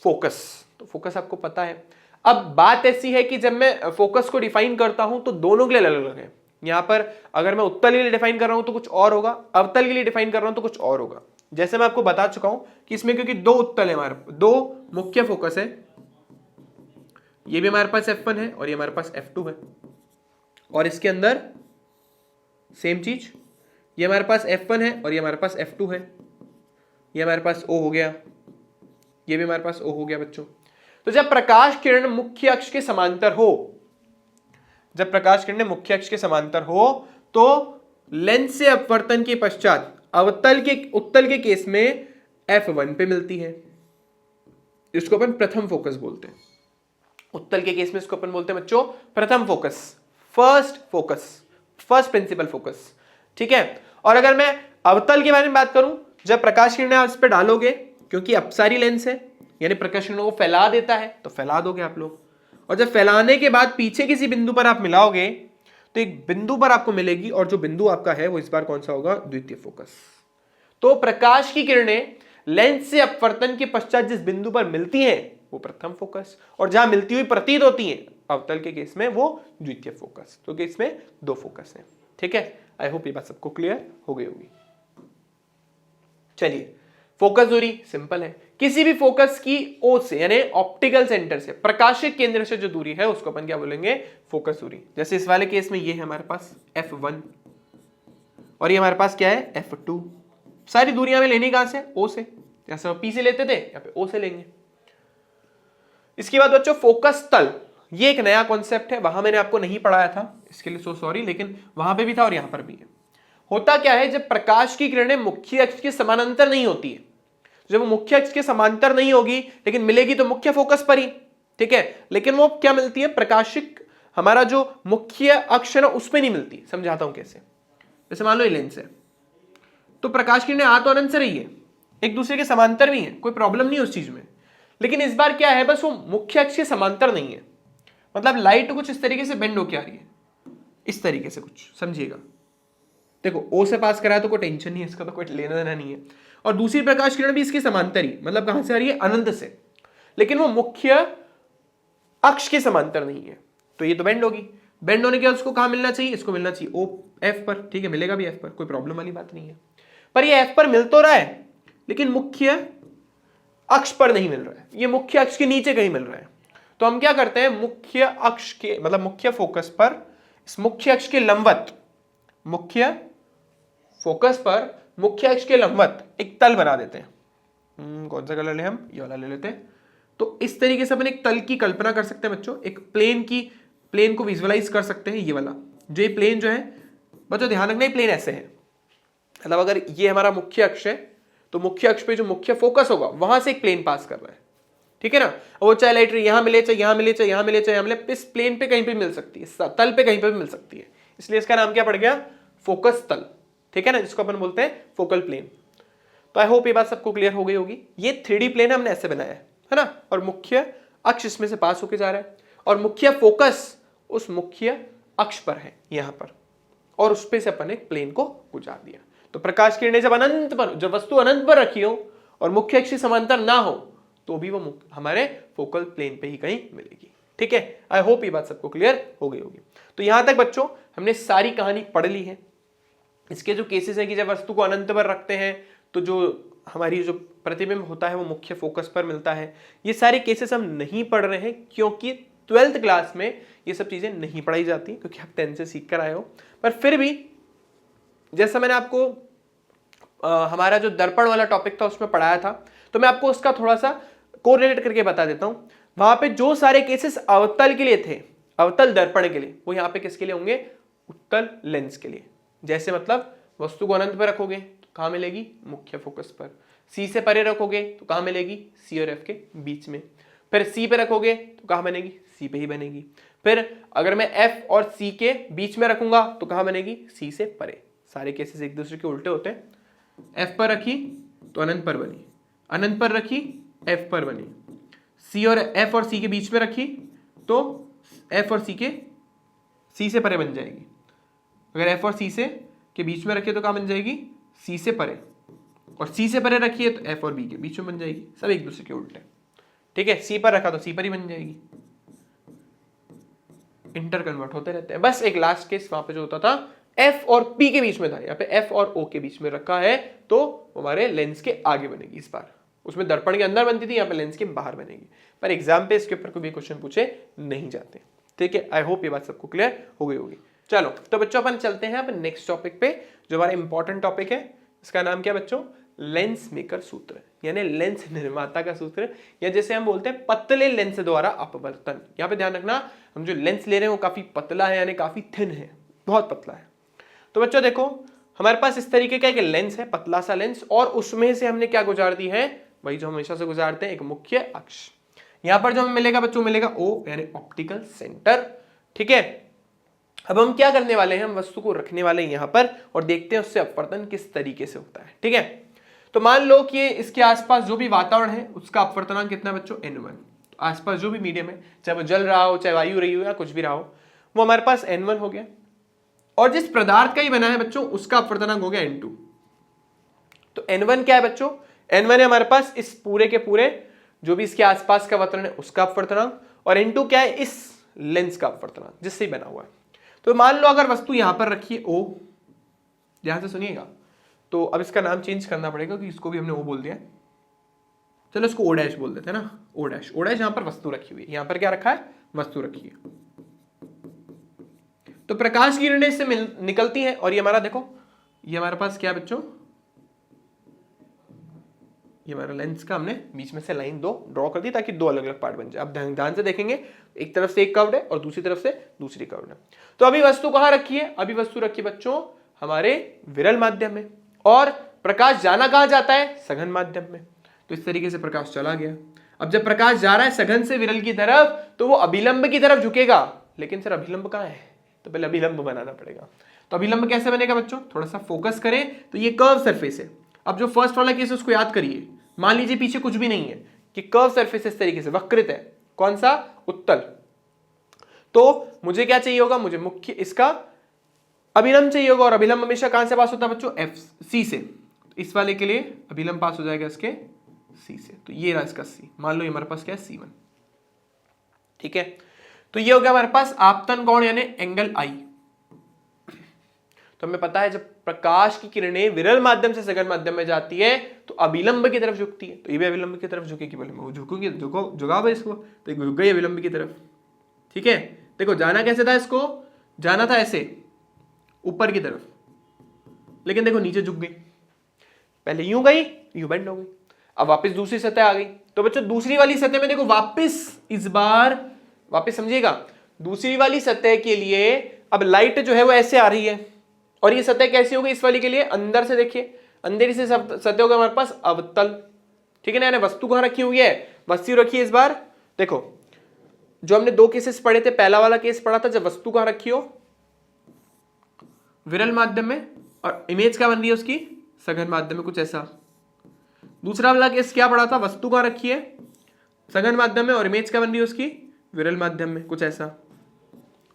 फोकस। तो फोकस आपको पता है। अब बात ऐसी है कि जब मैं फोकस को डिफाइन करता हूं तो दोनों के लिए अलग अलग है। यहां पर अगर मैं उत्तल के लिए डिफाइन कर रहा हूं तो कुछ और होगा, अवतल के लिए डिफाइन कर रहा हूं तो कुछ और होगा। जैसे मैं आपको बता चुका हूं कि इसमें क्योंकि दो उत्तल है, हमारे दो मुख्य फोकस है, ये भी हमारे पास F1 है और ये हमारे पास F2 है, और इसके अंदर सेम चीज, ये हमारे पास F1 है और ये हमारे पास F2 है, ये हमारे पास O हो गया, ये भी हमारे पास O हो गया बच्चों। तो जब प्रकाश किरण मुख्य अक्ष के समांतर हो, जब प्रकाश किरण मुख्य अक्ष के समांतर हो तो लेंस से अपवर्तन के पश्चात उत्तल के केस में F1 पे मिलती है, इसको अपन प्रथम फोकस बोलते हैं। उत्तल के केस में इसको अपन बोलते हैं बच्चों प्रथम फोकस, फर्स्ट प्रिंसिपल फोकस, ठीक है। और अगर मैं अवतल के बारे में बात करूं, जब प्रकाश किरणें आप इस पे डालोगे, क्योंकि अपसारी लेंस है यानी प्रकाश किरणों को फैला देता है, तो फैला दोगे आप लोग, और जब फैलाने के बाद पीछे किसी बिंदु पर आप मिलाओगे तो एक बिंदु पर आपको मिलेगी, और जो बिंदु आपका है वो इस बार कौन सा होगा, द्वितीय फोकस। तो प्रकाश की किरणें लेंस से अपवर्तन के पश्चात जिस बिंदु पर मिलती हैं वो प्रथम फोकस, और जहां मिलती हुई प्रतीत होती हैं अवतल के केस में वो द्वितीय फोकस। तो केस में दो फोकस हैं, ठीक है। आई होप ये बात सबको क्लियर हो गई होगी। चलिए, फोकस दूरी सिंपल है, किसी भी फोकस की ओ से यानी ऑप्टिकल सेंटर से, प्रकाशिक केंद्र से जो दूरी है उसको अपन क्या बोलेंगे, फोकस दूरी। जैसे इस वाले केस में ये है हमारे पास F1 और ये हमारे पास क्या है, F2। सारी दूरियां में लेनी कहां से, O से, जैसे P से लेते थे यहाँ पे O से लेंगे। इसके बाद बच्चों फोकस तल, ये एक नया कॉन्सेप्ट है, वहां मैंने आपको नहीं पढ़ाया था, इसके लिए सो सॉरी, लेकिन वहां पे भी था और यहां पर भी है। होता क्या है, जब प्रकाश की किरणें मुख्य अक्ष के समानांतर नहीं होती है, जब वो मुख्य अक्ष के समांतर नहीं होगी लेकिन मिलेगी तो मुख्य फोकस पर ही, ठीक है, लेकिन वो क्या मिलती है, प्रकाशिक हमारा जो मुख्य अक्ष है ना उस पर नहीं मिलती। समझाता हूं कैसे। जैसे मान लो ये लेंस है, तो प्रकाश किरणें आ तो अनंत से रही है, एक दूसरे के समांतर भी है, कोई प्रॉब्लम नहीं है उस चीज में, लेकिन इस बार क्या है, बस वो मुख्य अक्ष के समांतर नहीं है। मतलब लाइट कुछ इस तरीके से बेंड होके आ रही है, इस तरीके से कुछ, समझिएगा। देखो O से पास करा है तो कोई टेंशन नहीं है, इसका तो कोई लेना देना नहीं है। और दूसरी प्रकाश किरण भी इसके समांतर ही, मतलब कहां से आ रही है, अनंत से, लेकिन वो मुख्य अक्ष के समांतर नहीं है, तो ये तो बेंड होगी। बेंड होने के बाद उसको कहां मिलना चाहिए, इसको मिलना चाहिए O F पर, ठीक है, मिलेगा भी F पर, कोई प्रॉब्लम वाली बात नहीं है। पर ये F पर मिल तो रहा है लेकिन मुख्य अक्ष पर नहीं मिल रहा है, ये मुख्य अक्ष के नीचे कहीं मिल रहा है। तो हम क्या करते हैं, मुख्य अक्ष के मतलब मुख्य फोकस पर, इस मुख्य अक्ष के लंबवत, मुख्य फोकस पर मुख्य अक्ष के लंबवत एक तल बना देते हैं, कौन सा कलर ले हम, ये वाला ले लेते हैं। तो इस तरीके से अपन एक तल की कल्पना कर सकते हैं बच्चों, एक प्लेन को विजुअलाइज कर सकते हैं। ये वाला जो ये प्लेन जो है बच्चों, ध्यान रखना, ये प्लेन ऐसे है, मतलब अगर ये हमारा मुख्य अक्ष है तो मुख्य अक्ष पे जो मुख्य फोकस होगा वहां से एक प्लेन पास कर रहा है, ठीक है ना। वो चाहे लाइट रे यहां मिले, चाहे यहां मिले, चाहे यहां मिले, चाहे यहां मिले, इस प्लेन पे कहीं पे मिल सकती है, तल पे कहीं पे भी मिल सकती है, इसलिए इसका नाम क्या पड़ गया, फोकस तल, ठीक है ना, जिसको अपन बोलते हैं फोकल प्लेन। तो आई होप ये बात सबको क्लियर हो गई होगी। ये 3D प्लेन हमने ऐसे बनाया है ना, और मुख्य अक्ष इसमें से पास होके जा रहा है, और मुख्य फोकस उस मुख्य अक्ष पर है यहां पर, और उस पे से अपन एक प्लेन को गुजार दिया। तो प्रकाश किरणें जब अनंत पर, जब वस्तु अनंत पर रखी हो और मुख्य अक्ष समांतर ना हो, तो भी वो हमारे फोकल प्लेन पे ही कहीं मिलेगी, ठीक है। आई होप ये बात सबको क्लियर हो गई होगी। तो यहां तक बच्चों हमने सारी कहानी पढ़ ली है। इसके जो केसेस है कि जब वस्तु को अनंत पर रखते हैं तो जो हमारी जो प्रतिबिंब होता है वो मुख्य फोकस पर मिलता है, ये सारे केसेस हम नहीं पढ़ रहे हैं क्योंकि 12th क्लास में ये सब चीजें नहीं पढ़ाई जाती, क्योंकि आप 10 से सीख कर आए हो। पर फिर भी जैसा मैंने आपको हमारा जो दर्पण वाला टॉपिक था उसमें पढ़ाया था, तो मैं आपको उसका थोड़ा सा कोरिलेट करके बता देता हूं। वहां पे जो सारे केसेस अवतल के लिए थे, अवतल दर्पण के लिए, वो यहां पे किसके लिए होंगे, उत्तल लेंस के लिए। जैसे मतलब वस्तु को अनंत पर रखोगे तो कहां मिलेगी, मुख्य फोकस पर। सी से परे रखोगे तो कहां मिलेगी, सी और एफ के बीच में। फिर सी पे रखोगे तो कहां बनेगी, सी पे ही बनेगी। फिर अगर मैं एफ और सी के बीच में रखूंगा तो कहां बनेगी, सी से परे। सारे केसेस एक दूसरे के उल्टे होते हैं। एफ पर रखी तो अनंत पर बनी, अनंत पर रखी एफ पर बनी, सी और एफ और सी के बीच में रखी तो एफ और सी से परे बन जाएगी। अगर एफ और सी से के बीच में रखिए तो कहां बन जाएगी, सी से परे, और सी से परे रखिए तो एफ और बी के बीच में बन जाएगी। सब एक दूसरे के उल्टे, ठीक है। सी पर रखा तो सी पर ही बन जाएगी, इंटर कन्वर्ट होते रहते हैं। बस एक लास्ट केस वहां पे जो होता था एफ और पी के बीच में था, यहाँ पे एफ और ओ के बीच में रखा है तो हमारे लेंस के आगे बनेगी। इस बार उसमें दर्पण के अंदर बनती थी, यहाँ पे लेंस के बाहर बनेगी। पर एग्जाम पे इसके ऊपर कोई भी क्वेश्चन पूछे नहीं जाते, ठीक है। आई होप ये बात सबको क्लियर हो गई होगी। चलो तो बच्चों अपन चलते हैं अपन नेक्स्ट टॉपिक पे, जो हमारा इंपॉर्टेंट टॉपिक है। इसका नाम क्या बच्चों, लेंस मेकर सूत्र, यानी लेंस निर्माता का सूत्र, या जैसे हम बोलते हैं पतले लेंस द्वारा अपवर्तन। यहाँ पे ध्यान रखना, हम जो लेंस ले रहे हैं वो काफी पतला है, यानी काफी थिन है, बहुत पतला है। तो बच्चों देखो हमारे पास इस तरीके का एक लेंस है, पतला सा लेंस, और उसमें से हमने क्या गुजार दी है, वही जो हमेशा से गुजारते हैं, एक मुख्य अक्ष। यहां पर जो हमें मिलेगा बच्चों, मिलेगा O यानी ऑप्टिकल सेंटर, ठीक है। अब हम क्या करने वाले हैं, हम वस्तु को रखने वाले हैं यहां पर और देखते हैं उससे अपवर्तन किस तरीके से होता है, ठीक है। तो मान लो कि इसके आसपास जो भी वातावरण है उसका अपवर्तनांक कितना बच्चों, n1। तो आसपास जो भी मीडियम है, चाहे वो जल रहा हो, चाहे वायु रही हो, या कुछ भी रहा हो, वो हमारे पास n1 हो गया। और जिस पदार्थ का ही बना है बच्चों उसका अपवर्तनांक हो गया n2। तो n1 क्या है बच्चों, n1 है हमारे पास इस पूरे के पूरे जो भी इसके आसपास का वातावरण है उसका अपवर्तनांक, और n2 क्या है, इस लेंस का अपवर्तनांक जिससे बना हुआ है। तो मान लो अगर वस्तु यहां पर रखी है O, ध्यान से सुनिएगा, तो अब इसका नाम चेंज करना पड़ेगा क्योंकि इसको भी हमने O बोल दिया। चलो इसको O' बोल देते हैं ना, O' यहां पर वस्तु रखी हुई है, यहां पर क्या रखा है, वस्तु रखी है। तो प्रकाश की किरणें इससे निकलती हैं, और ये हमारा देखो, ये हमारे पास क्या है बच्चों, ये हमारा लेंस का हमने बीच में से लाइन दो ड्रॉ कर दी ताकि दो अलग अलग पार्ट बन जाए। अब ध्यान से देखेंगे, एक तरफ से एक कर्व्ड है और दूसरी तरफ से दूसरी कर्व्ड है। तो अभी वस्तु कहां रखी है, अभी वस्तु रखी बच्चों हमारे विरल माध्यम में, और प्रकाश जाना कहां जाता है, सघन माध्यम में। तो इस तरीके से प्रकाश चला गया। अब जब प्रकाश जा रहा है सघन से विरल की तरफ तो वो अभिलंब की तरफ झुकेगा, लेकिन सर अभिलंब कहां है, तो पहले अभिलंब बनाना पड़ेगा। तो अभिलंब कैसे बनेगा बच्चों, थोड़ा सा फोकस करें तो ये कर्व सरफेस है। अब जो फर्स्ट वाला केस है उसको याद करिए, मान लीजिए पीछे कुछ भी नहीं है कि कर्व सरफेस इस तरीके से वक्रित है, कौन सा, उत्तल। तो मुझे क्या चाहिए होगा, मुझे मुख्य इसका अभिलंब चाहिए होगा, और अभिलंब हमेशा कहां से पास होता है बच्चों, एफ सी से। तो इस वाले के लिए अभिलंब पास हो जाएगा इसके सी से, तो ये रहा इसका सी। मान लो ये हमारे पास क्या है, C1, ठीक है। तो ये हो गया हमारे पास आपतन कोण यानी एंगल आई। तो हमें पता है जब प्रकाश की किरणें विरल माध्यम से सघन माध्यम में जाती है तो अभिलंब की तरफ झुकती है, तो ये भी अभिलंब की तरफ झुकेगी। बोले वो झुकूंगी, झुकाओ भाई इसको, तो झुक गई अभिलंब की तरफ, ठीक है। देखो जाना कैसे था, इसको जाना था ऐसे ऊपर की तरफ, लेकिन देखो नीचे झुक गई, पहले यूं गई, यूं बेंड हो गई। अब वापस दूसरी सतह आ गई। तो बच्चों दूसरी वाली सतह में देखो वापस इस बार वापस समझिएगा, दूसरी वाली सतह के लिए अब लाइट जो है वो ऐसे आ रही है, और ये सतह कैसी होगी इस वाली के लिए, अंदर से देखिए, अंदर से सतह होगा हमारे पास अवतल, ठीक है ना। वस्तु कहां रखी हुई है, वस्तु रखी है इस बार, देखो जो हमने दो केसेस पढ़े थे, पहला वाला केस पढ़ा था जब वस्तु कहां रखी हो, विरल माध्यम में, और इमेज क्या बन रही है उसकी, सघन माध्यम में, कुछ ऐसा। दूसरा वाला केस क्या पढ़ा था, वस्तु कहां रखी है, सघन माध्यम में, और इमेज क्या बन रही है उसकी, विरल माध्यम में, कुछ ऐसा।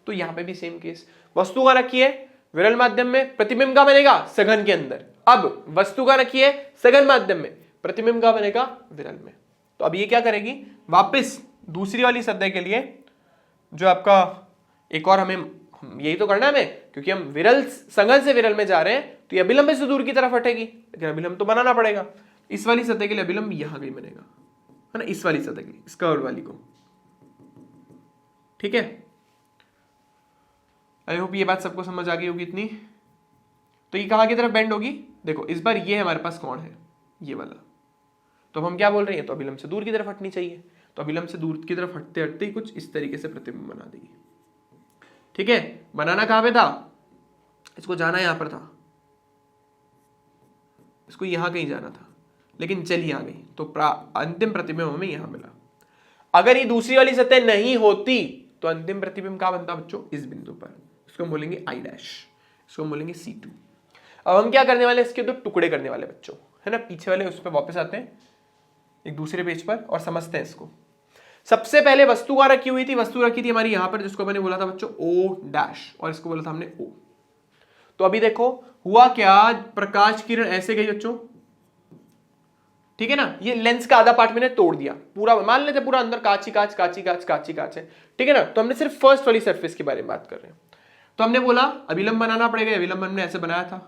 तो यहां पे भी सेम केस, वस्तु कहां रखी है, विरल माध्यम में, प्रतिबिंब का बनेगा सघन के अंदर। अब वस्तु कहां रखी है, सघन माध्यम में, प्रतिबिंब का बनेगा विरल में। तो अब ये क्या करेगी, वापस दूसरी वाली सतह के लिए जो आपका एक और हमें यही तो करना है हमें, क्योंकि हम विरल सघन से विरल में जा रहे हैं, तो ये अभिलंब से दूर की तरफ हटेगी, लेकिन अभिलंब तो बनाना पड़ेगा। इस वाली सतह के लिए अभिलंब यहां कहीं बनेगा, है ना, इस वाली सतह की, इस कर्व वाली को, ठीक है। आई होप ये बात सबको समझ आ गई होगी इतनी। तो ये कहां की तरफ बेंड होगी, देखो इस बार ये हमारे पास कौन है, ये वाला। तो हम क्या बोल रहे हैं, तो अभिलंब से दूर की तरफ हटनी चाहिए, तो अभिलंब से दूर की तरफ हटते हटते ही कुछ इस तरीके से प्रतिबिंब बना देगी, ठीक है। बनाना कहां पे था, इसको जाना यहां पर था, इसको यहां कहीं जाना था, लेकिन चली आ गई, तो अंतिम प्रतिबिंब हमें यहां मिला। अगर ये दूसरी वाली सतह नहीं होती तो अंतिम प्रतिबिंब कहां बनता बच्चों, इस बिंदु पर, इसको हम बोलेंगे I डैश, इसको हम बोलेंगे C2। अब हम क्या करने वाले, इसके दो टुकड़े करने वाले बच्चों, है ना, पीछे वाले उस पर वापस आते हैं एक दूसरे पेज पर और समझते हैं इसको। सबसे पहले वस्तु कहां रखी हुई थी, वस्तु रखी थी हमारी यहां पर, जिसको मैंने बोला था बच्चों O डैश, और इसको बोला था हमने O। तो अभी देखो हुआ क्या, प्रकाश किरण ऐसे गई बच्चों, ठीक है ना, ये लेंस का आधा पार्ट मैंने तोड़ दिया पूरा, मान लेते पूरा अंदर कांच ही कांच, कांच ही कांच, कांच ही कांच है, ठीक है ना। तो हमने सिर्फ फर्स्ट वाली सरफेस के बारे में बात कर रहे हैं। तो हमने बोला अभिलंब बनाना पड़ेगा, अभिलंब हमने ऐसे बनाया था,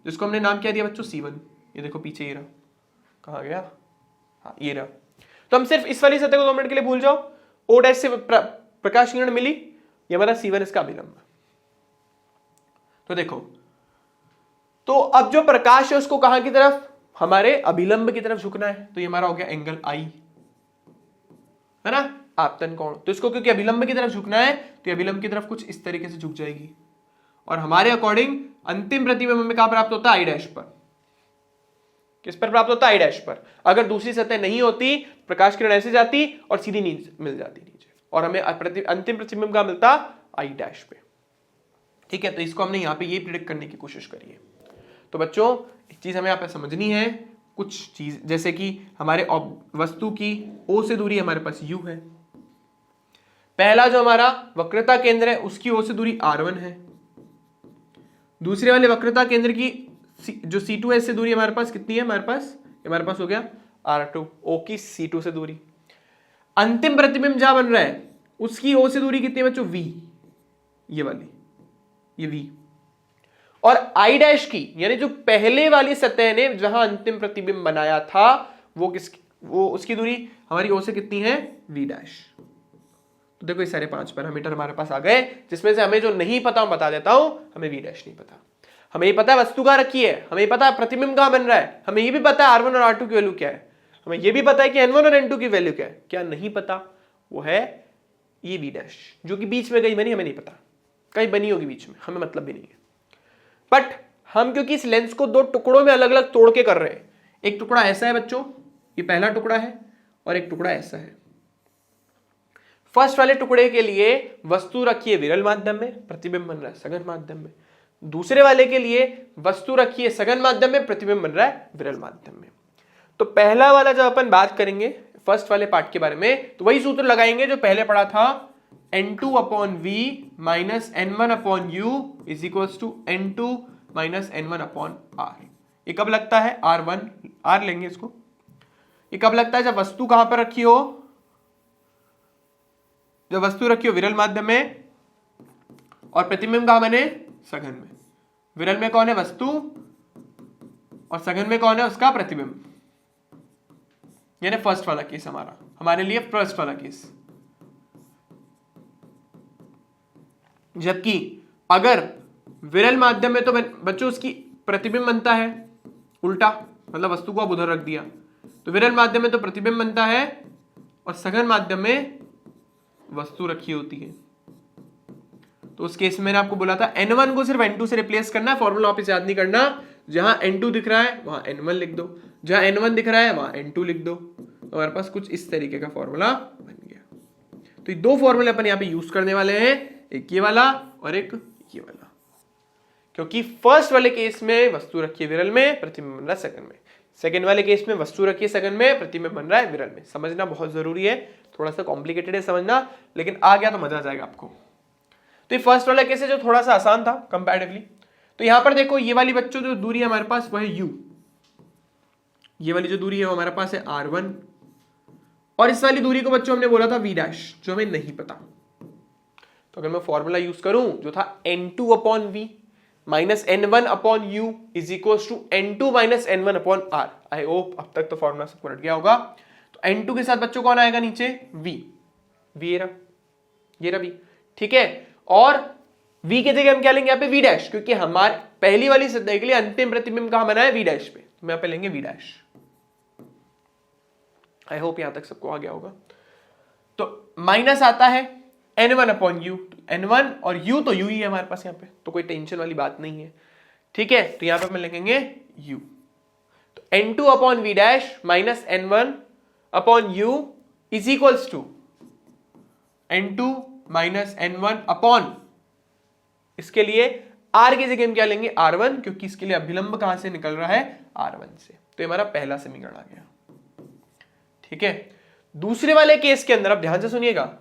जिसको हमने नाम क्या दिया बच्चों, C1। ये देखो पीछे ये रहा, कहां गया, हाँ ये रहा। तो हम सिर्फ इस वाली सतह को 2 मिनट के लिए भूल जाओ, O डैश से प्रकाश किरण मिली, ये हमारा C1 इसका अभिलंब। तो देखो, तो अब जो प्रकाश है उसको कहां की तरफ, हमारे अभिलंब की तरफ झुकना है, तो ये हमारा हो गया एंगल I, है ना, आपतन कोण। तो इसको क्योंकि अभिलंब की तरफ झुकना है, तो अभिलंब की तरफ कुछ इस तरीके से झुक जाएगी, और हमारे अकॉर्डिंग अंतिम प्रतिबिंब हमें कहां प्राप्त होता है, I डैश पर। किस पर प्राप्त होता है, I डैश पर। अगर दूसरी सतह नहीं होती, प्रकाश किरण ऐसे जाती और सीधी नीचे मिल जाती नीचे, और हमें अंतिम प्रतिबिंब का मिलता I डैश पे, ठीक है। तो इसको हमने यहाँ पे ये प्रिडिक्ट करने की कोशिश करी है। तो बच्चों एक चीज हमें यहाँ पे समझनी है, कुछ चीज जैसे कि हमारे वस्तु की O से दूरी हमारे पास U है, पहला जो हमारा वक्रता केंद्र है उसकी O से दूरी R1 है, दूसरे वाले वक्रता केंद्र की जो C2 है इससे दूरी हमारे पास कितनी है, हमारे पास हो गया R2, O की C2 से दूरी। अंतिम प्रतिबिंब जहां बन रहा है उसकी O से दूरी कितनी है बच्चों, V, ये वाली, ये V। और I डैश की, यानी जो पहले वाली सतह ने जहां अंतिम प्रतिबिंब बनाया था, वो उसकी दूरी हमारी O से कितनी है, V डैश। तो देखो ये सारे 5 पैरामीटर हमारे पास आ गए, जिसमें से हमें जो नहीं पता मैं बता देता हूं, हमें V डैश नहीं पता, हमें ये पता है वस्तु कहां रखी है, हमें ये पता है प्रतिबिंब कहां बन रहा है, हमें ये भी पता है R1 और R2 की वैल्यू क्या है, हमें ये भी पता है कि N1 और N2 की वैल्यू क्या है। क्या नहीं पता, वो है ये V डैश, जो कि बीच में कहीं बनी, हमें नहीं पता, कहीं बनी होगी बीच में, हमें मतलब भी नहीं है। बट हम क्योंकि इस लेंस को 2 टुकड़ों में अलग अलग तोड़ के कर रहे हैं, एक टुकड़ा ऐसा है बच्चों, ये पहला टुकड़ा है, और एक टुकड़ा ऐसा है। फर्स्ट वाले टुकड़े के लिए वस्तु रखी है विरल माध्यम में, प्रतिबिंब बन रहा है सघन माध्यम में। दूसरे वाले के लिए वस्तु रखी है सघन माध्यम में, प्रतिबिंब बन रहा है विरल माध्यम में। तो पहला वाला जब अपन बात करेंगे फर्स्ट वाले पार्ट के बारे में, तो वही सूत्र लगाएंगे जो पहले पढ़ा था, N2 upon V minus N1 upon U is equals to N2 minus N1 upon R। ये कब लगता है, R1, R लेंगे इसको। ये कब लगता है, जब वस्तु कहां पर रखी हो, जब वस्तु रखी हो विरल माध्यम में, और प्रतिबिंब कहां बने, सघन में। विरल में कौन है, वस्तु, और सघन में कौन है, उसका प्रतिबिंब। यानी फर्स्ट वाला केस हमारे लिए फर्स्ट वाला केस। जबकि अगर विरल माध्यम में, तो बच्चों उसकी प्रतिबिंब बनता है उल्टा, मतलब वस्तु को आप उधर रख दिया, तो विरल माध्यम में तो प्रतिबिंब बनता है और सघन माध्यम में वस्तु रखी होती है। तो उस केस में मैंने आपको बोला था N1 को सिर्फ N2 से रिप्लेस करना है, फॉर्मूला वापस याद नहीं करना। जहां N2 दिख रहा है वहां N1 लिख दो, जहां N1 दिख रहा है वहां N2 लिख दो। तो हमारे पास कुछ इस तरीके का फॉर्मूला बन गया। तो ये दो फॉर्मूले अपन यहाँ पे यूज करने वाले हैं, एक ये वाला और एक ये वाला, क्योंकि फर्स्ट वाले केस में वस्तु रखी है विरल में, प्रतिबिंब बन रहा है सघन में। सेकंड वाले केस में वस्तु रखी है सघन में, प्रतिबिंब बन रहा है विरल में। समझना बहुत जरूरी है, थोड़ा सा कॉम्प्लिकेटेड है समझना, लेकिन आ गया तो मजा आ जाएगा आपको। तो ये फर्स्ट वाला केस है जो थोड़ा सा आसान था कंपैरेटिवली। तो यहां पर देखो ये वाली बच्चों जो दूरी है हमारे पास वो है u, ये वाली जो दूरी है वो हमारे पास है r1, और इस वाली दूरी को बच्चों हमने बोला था v डैश, जो हमें नहीं पता। तो अगर मैं फॉर्मूला यूज करूं जो था n2 upon v minus n1 upon u is equal to n2 minus n1 upon r। I hope अब तक तो फॉर्मूला सबको रट गया होगा। तो n2 के साथ बच्चों कौन आएगा नीचे, v, ये रहा v, ठीक है। और v की जगह हम क्या लेंगे यहाँ पे v डैश, क्योंकि हमारे पहली वाली सतह के लिए अंतिम प्रतिबिंब कहां बना है v डैश पे, तो यहाँ पे लेंगे v डैश। आई होप यहां तक सबको आ गया होगा। तो माइनस आता है n1 अपॉन u, n1 और u तो u ही है हमारे पास यहाँ पे, तो कोई टेंशन वाली बात नहीं है, ठीक है। तो यहां पे हम लिखेंगे u, तो n2 upon v dash minus n1 upon u is equals to n2 minus n1 upon, इसके लिए r की जगह हम क्या लेंगे r1, क्योंकि इसके लिए अभिलंब कहां से निकल रहा है r1 से। तो ये हमारा पहला समीकरण आ गया, ठीक है। दूसरे वाले केस के अंदर अब ध्यान से सुनिएगा,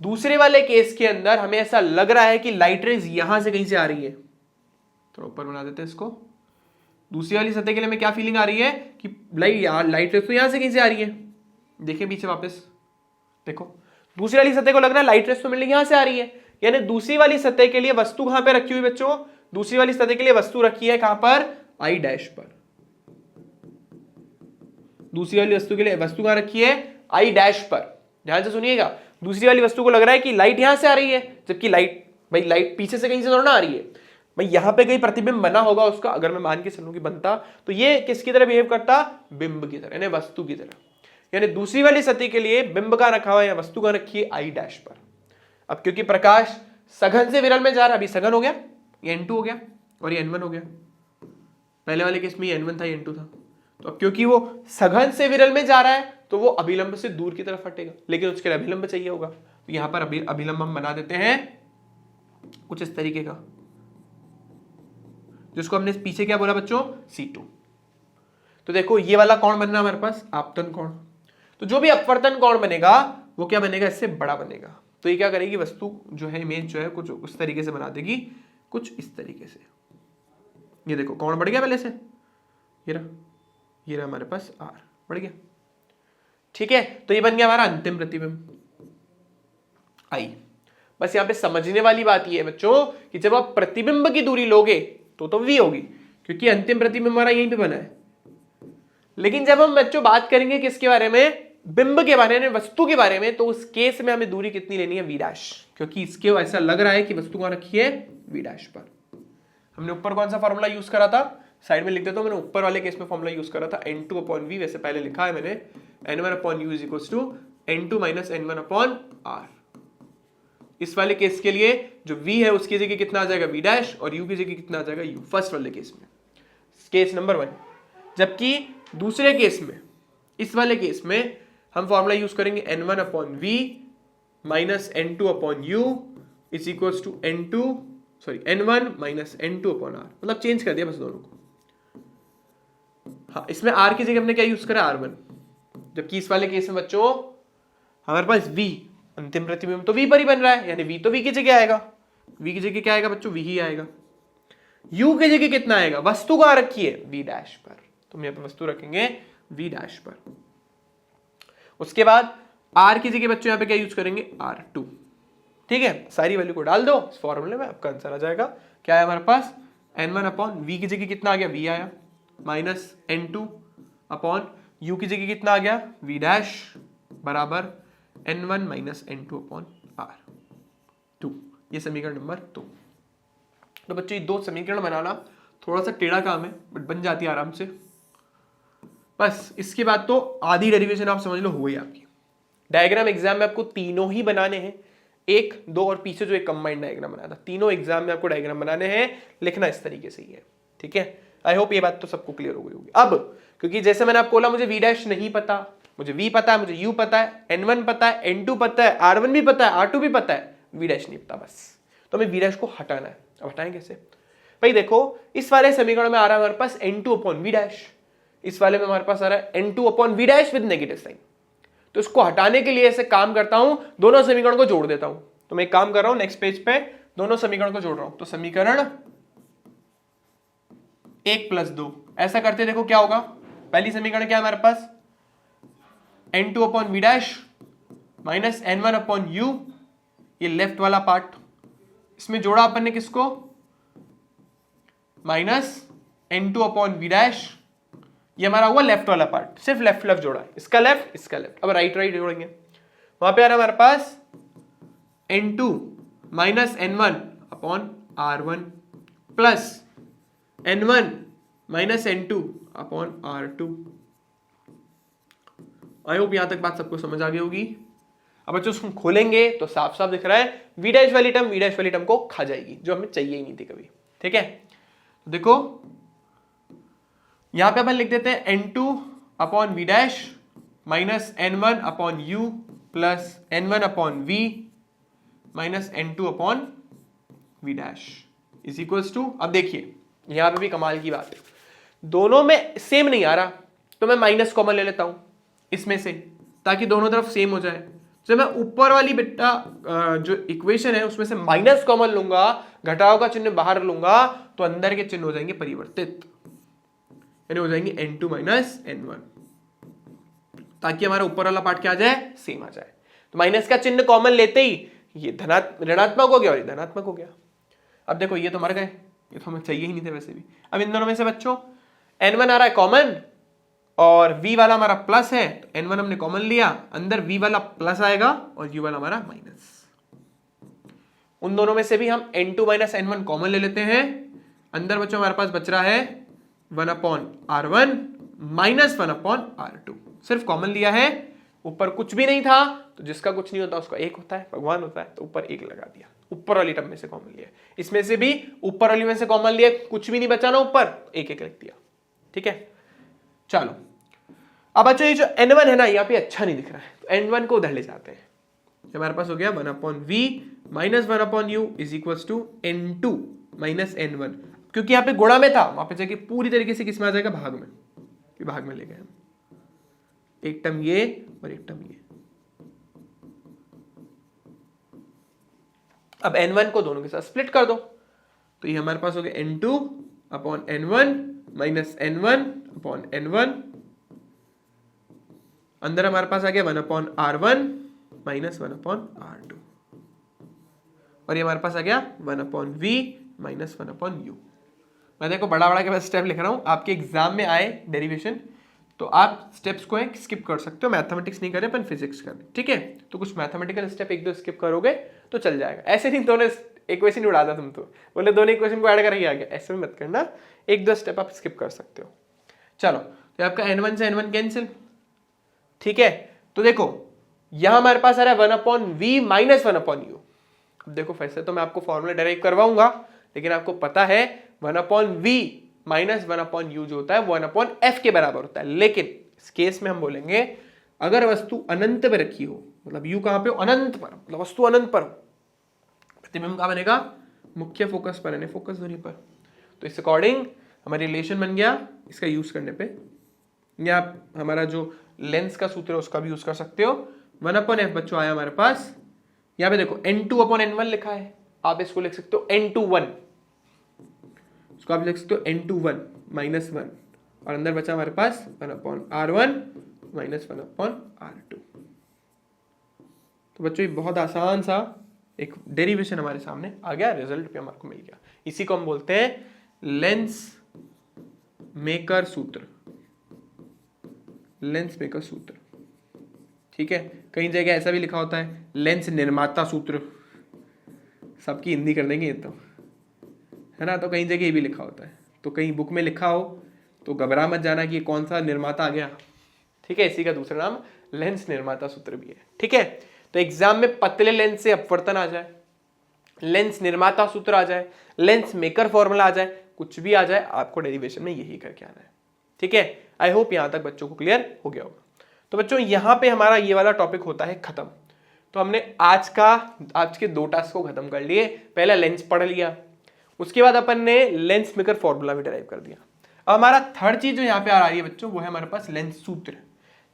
दूसरे वाले केस के अंदर हमें ऐसा लग रहा है कि लाइट रेज यहां से कहीं से आ रही है, थोड़ा ऊपर बना देते हैं इसको। दूसरी वाली सतह के लिए हमें क्या फीलिंग आ रही है कि लाइट रेज तो यहां से कहीं से आ रही है। देखिए पीछे वापस देखो, दूसरी वाली सतह को लग रहा है लाइट रेज तो मिलने यहां से आ रही है, यानी दूसरी वाली सतह के लिए वस्तु कहां पे रखी हुई बच्चों, दूसरी वाली सतह के लिए वस्तु रखी है कहां पर, आई डैश पर। दूसरी वाली वस्तु के लिए वस्तु कहां रखी है, आई डैश पर। ध्यान से सुनिएगा, दूसरी वाली वस्तु को लग रहा है कि लाइट यहां से आ रही है, जबकि लाइट भाई लाइट पीछे से कहीं से थोड़ा ना आ रही है भाई, यहां पे कहीं प्रतिबिंब बना होगा उसका। अगर मैं मान के चलूं कि बनता, तो ये किसकी तरह बिहेव करता, बिंब की तरह, यानी वस्तु की तरह। यानी दूसरी वाली सतह के लिए बिंब का रखा हुआ है या वस्तु का रखी है आई डैश पर। अब क्योंकि प्रकाश सघन से विरल में जा रहा है, अभी सघन हो गया, ये n2 हो गया और ये n1 हो गया। पहले वाले केस में ये n1 था, ये n2 था। तो अब क्योंकि वो सघन से विरल में जा रहा है तो वो अभिलंब से दूर की तरफ हटेगा, लेकिन उसके लिए अभिलंब चाहिए होगा। तो यहां पर अभिलंब हम बना देते हैं कुछ इस तरीके का, जिसको हमने पीछे क्या बोला बच्चों, C2। तो देखो ये वाला कौन बनना हमारे पास, आपतन कोण। तो जो भी अपवर्तन कोण बनेगा वो क्या बनेगा, इससे बड़ा बनेगा। तो ये क्या करेगी, वस्तु जो है इमेज जो है कुछ उस तरीके से बना देगी, कुछ इस तरीके से। ये देखो कौन बढ़ गया पहले से, ये रहा हमारे पास R बढ़ गया, ठीक है। तो ये बन गया हमारा अंतिम प्रतिबिंब I। बस यहां पे समझने वाली बात ये है बच्चों कि जब आप प्रतिबिंब की दूरी लोगे तो V होगी, क्योंकि अंतिम प्रतिबिंब हमारा यहीं पे बना है। लेकिन जब हम बच्चों बात करेंगे किसके बारे में, बिंब के बारे में, वस्तु के बारे में, तो उस केस में हमें दूरी कितनी लेनी है, V डैश, क्योंकि इसके ऐसा लग रहा है कि वस्तु कहां रखी है, V डैश पर। हमने ऊपर कौन सा फॉर्मूला यूज करा था, साइड में लिख देता हूं, मैंने ऊपर वाले केस में फॉर्मूला यूज करा था n2 अपॉन v, वैसे पहले लिखा है मैंने n1 upon u is equals to n2 minus n1 upon r। इस वाले केस के लिए जो v है उसकी जगह कितना आ जाएगा v डैश, और u की जगह कितना आ जाएगा u, फर्स्ट वाले केस में, केस नंबर 1। जबकि दूसरे केस में, इस वाले केस में हम फॉर्मूला यूज करेंगे n1 upon v minus n2 upon u is equals to n1 minus n2 upon r, मतलब चेंज कर दिया बस दोनों को। हाँ, इसमें r की जगह हमने क्या यूज करा, r1। जबकि इस वाले केस में बच्चों हमारे पास v, अंतिम प्रतिबिंब तो v पर ही बन रहा है, यानी v तो v की जगह आएगा। v की जगह क्या आएगा बच्चों, v ही आएगा। u की जगह कितना आएगा, वस्तु कहां रखी है, v डैश पर, तो हम यहां पर वस्तु रखेंगे v डैश पर। उसके बाद r की जगह बच्चों यहां पे क्या यूज करेंगे, r2, ठीक है। सारी वैल्यू को डाल दो इस फॉर्मूले में, आपका आंसर आ जाएगा। क्या है हमारे पास, n1 अपॉन v की जगह कितना आ गया, v आया, माइनस n2 अपॉन u की जगह कितना आ गया, v डैश, बराबर n1 minus n2 upon r2। ये समीकरण नंबर 2। तो बच्चों ये दो समीकरण बनाना थोड़ा सा टेढ़ा काम है, बट बन जाती है आराम से। बस इसके बाद तो आधी डेरिवेशन आप समझ लो हो गई आपकी। डायग्राम एग्जाम में आपको तीनों ही बनाने हैं, 1, 2 और पीछे जो एक कंबाइंड डायग्राम बनाया था, तीनों एग्जाम में आपको डायग्राम बनाने हैं, लिखना इस तरीके से ही है। ठीक है, आई होप ये बात तो सबको क्लियर हो गई होगी। अब क्योंकि जैसे मैंने आपको बोला मुझे v डैश नहीं पता, मुझे v पता है, मुझे u पता है, n1 पता है, n2 पता है, r1 भी पता है, r2 भी पता है, v डैश नहीं पता बस। तो हमें v डैश को हटाना है। अब हटाएं कैसे भाई? देखो इस वाले समीकरण में आ रहा है हमारे पास n2 अपॉन v डैश, इस वाले में हमारे पास आ रहा है n2 upon v dash with negative sign. तो इसको हटाने के लिए ऐसे काम करता हूं, दोनों समीकरण को जोड़ देता हूं। तो मैं एक काम कर रहा हूं, नेक्स्ट पेज पे दोनों समीकरण को जोड़ रहा हूं। तो समीकरण 1 + 2 ऐसा करते देखो क्या होगा। पहली समीकरण क्या है हमारे पास, n2 upon v dash minus n1 upon u, ये लेफ्ट वाला पार्ट, इसमें जोड़ा अपन ने किसको, minus n2 upon v dash, ये हमारा हुआ लेफ्ट वाला पार्ट, सिर्फ लेफ्ट लेफ्ट जोड़ा है, इसका लेफ्ट इसका लेफ्ट। अब राइट राइट जोड़ेंगे, वहां पे आ रहा है हमारे पास n2 minus n1 upon r1 plus n1 minus n2 upon r2। I hope यहां तक बात सबको समझ आ गई होगी। अब बच्चों उसको खोलेंगे तो साफ साफ दिख रहा है v डैश वाली टर्म को खा जाएगी, जो हमें चाहिए ही नहीं थी कभी। ठीक है, देखो यहां पे अपन लिख देते हैं n2 upon v dash minus n1 upon u plus n1 upon v minus n2 upon v dash is equals to. अब देखिए यहां पे भी कमाल की बात है, दोनों में सेम नहीं आ रहा, तो मैं माइनस कॉमन ले लेता हूं इसमें से, ताकि दोनों तरफ सेम हो जाए। जब मैं ऊपर वाली बेटा जो इक्वेशन है उसमें से माइनस कॉमन लूंगा, घटाव का चिन्ह बाहर लूंगा, तो अंदर के चिन्ह हो जाएंगे परिवर्तित, यानी हो जाएंगे n2 माइनस n1, ताकि हमारा ऊपर वाला पार्ट क्या आ जाए, सेम आ जाए। तो माइनस का चिन्ह कॉमन लेते ही ये ऋणात्मक हो गया और ये धनात्मक हो गया। अब देखो ये तो मर गए, ये तो हमें चाहिए ही नहीं थे वैसे भी। अब इन दोनों में से बच्चों n1 आ रहा है कॉमन और v वाला हमारा प्लस है, तो n1 हमने कॉमन लिया, अंदर v वाला प्लस आएगा और u वाला हमारा माइनस। उन दोनों में से भी हम n2 माइनस n1 कॉमन ले लेते हैं, अंदर बच्चों हमारे पास बच रहा है 1 upon r1 minus 1 upon r2, सिर्फ कॉमन लिया है, ऊपर कुछ भी नहीं था, तो जिसका कुछ नहीं होता उसका एक होता है, भगवान होता है, तो ऊपर एक लगा दिया, ऊपर वाली टर्म में से कॉमन लिया। इसमें से भी ऊपर वाली में से कॉमन लिया, कुछ भी नहीं बचा ना ऊपर, एक एक लिख दिया। ठीक है, चलो अब बच्चों ये जो n1 है ना यहाँ पे अच्छा नहीं दिख रहा है, तो n1 को उधर ले जाते हैं। हमारे पास हो गया 1 upon v minus 1 upon u is equals to n2 minus n1। क्योंकि यहाँ पे गुणा में था, वहां पे जाके पूरी तरीके से किस में आ जाएगा, भाग में, भाग में ले गए हम, एक टर्म ये और एक टर्म ये। अब n1 को दोनों के साथ स्प्लिट कर दो, तो ये हमारे पास हो गया n2 upon n1 minus n1 upon n1, अंदर हमारे पास आ गया 1 upon r1 minus 1 upon r2, और ये हमारे पास आ गया 1 upon v minus 1 upon u। मैं देखो बड़ा बड़ा के पास स्टेप लिख रहा हूं, आपके एग्जाम में आए डेरिवेशन तो आप स्टेप्स को स्किप कर सकते हो, मैथमेटिक्स नहीं करें अपन फिजिक्स करें। ठीक है, तो कुछ मैथमेटिकल स्टेप एक दो स्किप करोगे तो चल जाएगा। ऐसे नहीं दोनों इक्वेशन उड़ा था तुम, तो बोले दोनों इक्वेशन को ऐड कर ही आ गया, ऐसे भी मत करना, एक दो स्टेप आप स्किप कर सकते हो। चलो तो आपका n1 से n1 कैंसिल। ठीक है, तो देखो यहां हमारे पास आ रहा है 1 upon v minus 1 upon u। अब देखो वैसे तो मैं आपको फॉर्मूला डेराइव करवाऊंगा, लेकिन आपको पता है 1 upon v minus 1 upon u जो होता है 1 अपॉन f के बराबर होता है। लेकिन इस केस में हम बोलेंगे अगर वस्तु अनंत पे रखी हो, मतलब u कहां पे हो, अनंत पर, मतलब वस्तु अनंत पर हो, प्रतिबिंब कहां बनेगा, मुख्य फोकस पर, यानी फोकस दूरी पर। तो इस अकॉर्डिंग हमारी रिलेशन बन गया इसका यूज करने पे, या आप हमारा जो लेंस का सूत्र है उसका भी यूज कर सकते हो। 1 अपॉन f बच्चों आया हमारे पास, यहाँ पे देखो n2 अपॉन n1 लिखा है, आप इसको लिख सकते हो n21, इसको आप लिख सकते हो n21 माइनस 1, और अंदर बचा हमारे पास 1 upon r1 minus 1 upon r2। तो बच्चों ये बहुत आसान सा एक डेरिवेशन हमारे सामने आ गया, रिजल्ट पे हमारे को मिल गया। इसी को हम बोलते हैं लेंस मेकर सूत्र, लेंस मेकर सूत्र। ठीक है, कई जगह ऐसा भी लिखा होता है लेंस निर्माता सूत्र, सबकी हिंदी कर देंगे ये तो, है ना, तो कई जगह ये भी लिखा होता है। तो कहीं बुक में लिखा हो तो घबरा मत जाना कि ये कौन सा निर्माता आ गया, ठीक है। इसी का दूसरा नाम लेंस निर्माता सूत्र भी है, ठीक है। तो एग्जाम में पतले लेंस से अपवर्तन आ जाए, लेंस निर्माता सूत्र आ जाए, लेंस मेकर फॉर्मूला आ जाए, कुछ भी आ जाए, आपको डेरिवेशन में यही करके आना है, ठीक है। आई होप यहां तक बच्चों को क्लियर हो गया होगा। तो बच्चों यहां पे हमारा ये वाला टॉपिक होता है खत्म। तो हमने आज के 2 टास्क को खत्म कर लिए। पहला लेंस पढ़ लिया, उसके बाद अपन ने लेंस मेकर फॉर्मूला भी डिराइव कर दिया। अब हमारा थर्ड चीज जो यहाँ पे आ रही है बच्चों, वो है हमारे पास लेंस सूत्र।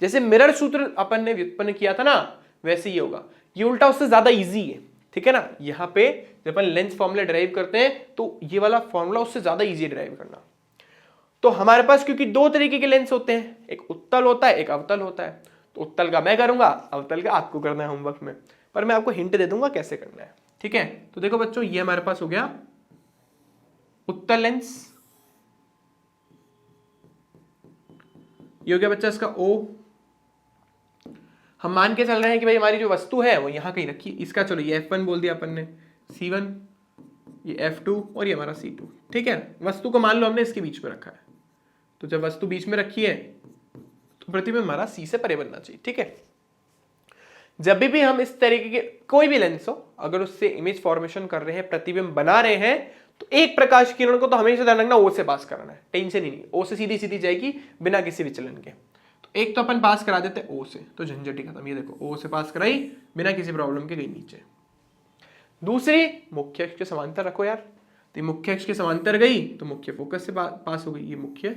जैसे मिरर सूत्र अपन ने व्युत्पन्न किया था ना, वैसे ही होगा, ये उल्टा उससे ज्यादा इजी है, ठीक है ना। यहाँ पे जब अपन लेंस फॉर्मूला डिराइव करते हैं तो ये वाला फॉर्मूला उससे ज्यादा इजी डिराइव करना। तो हमारे पास क्योंकि 2 तरीके के लेंस होते हैं, एक उत्तल होता है, एक अवतल होता है। तो उत्तल का मैं करूंगा, अवतल का आपको करना है होमवर्क में, पर मैं आपको हिंट दे दूंगा कैसे करना है, ठीक है। तो देखो बच्चों, ये हमारे पास हो गया उत्तल लेंस, ये हो गया बच्चा इसका O। हम मान के चल रहे हैं कि भाई हमारी जो वस्तु है वो यहां कहीं रखी, इसका चलो ये F1 बोल दिया अपन ने, C1, ये F2 और ये हमारा C2, ठीक है। वस्तु को मान लो हमने इसके बीच में रखा है, तो जब वस्तु बीच में रखी है तो प्रतिबिंब हमारा C से परे बनना चाहिए, ठीक है। जब भी हम इस तरीके के कोई भी लेंस हो, अगर उससे इमेज फॉर्मेशन कर रहे हैं, प्रतिबिंब बना रहे हैं, तो एक प्रकाश किरण को तो हमेशा ध्यान रखना O से पास कराना है, टेंशन ही नहीं, O से सीधी सीधी जाएगी बिना किसी विचलन के। तो एक तो अपन पास करा देते हैं O से, तो झंझट ही खत्म। ये देखो O से पास कराई बिना किसी प्रॉब्लम के, गई नीचे। दूसरी, मुख्य अक्ष के समांतर रखो यार, तो मुख्य अक्ष के समांतर गई तो मुख्य फोकस से पास हो गई, ये मुख्य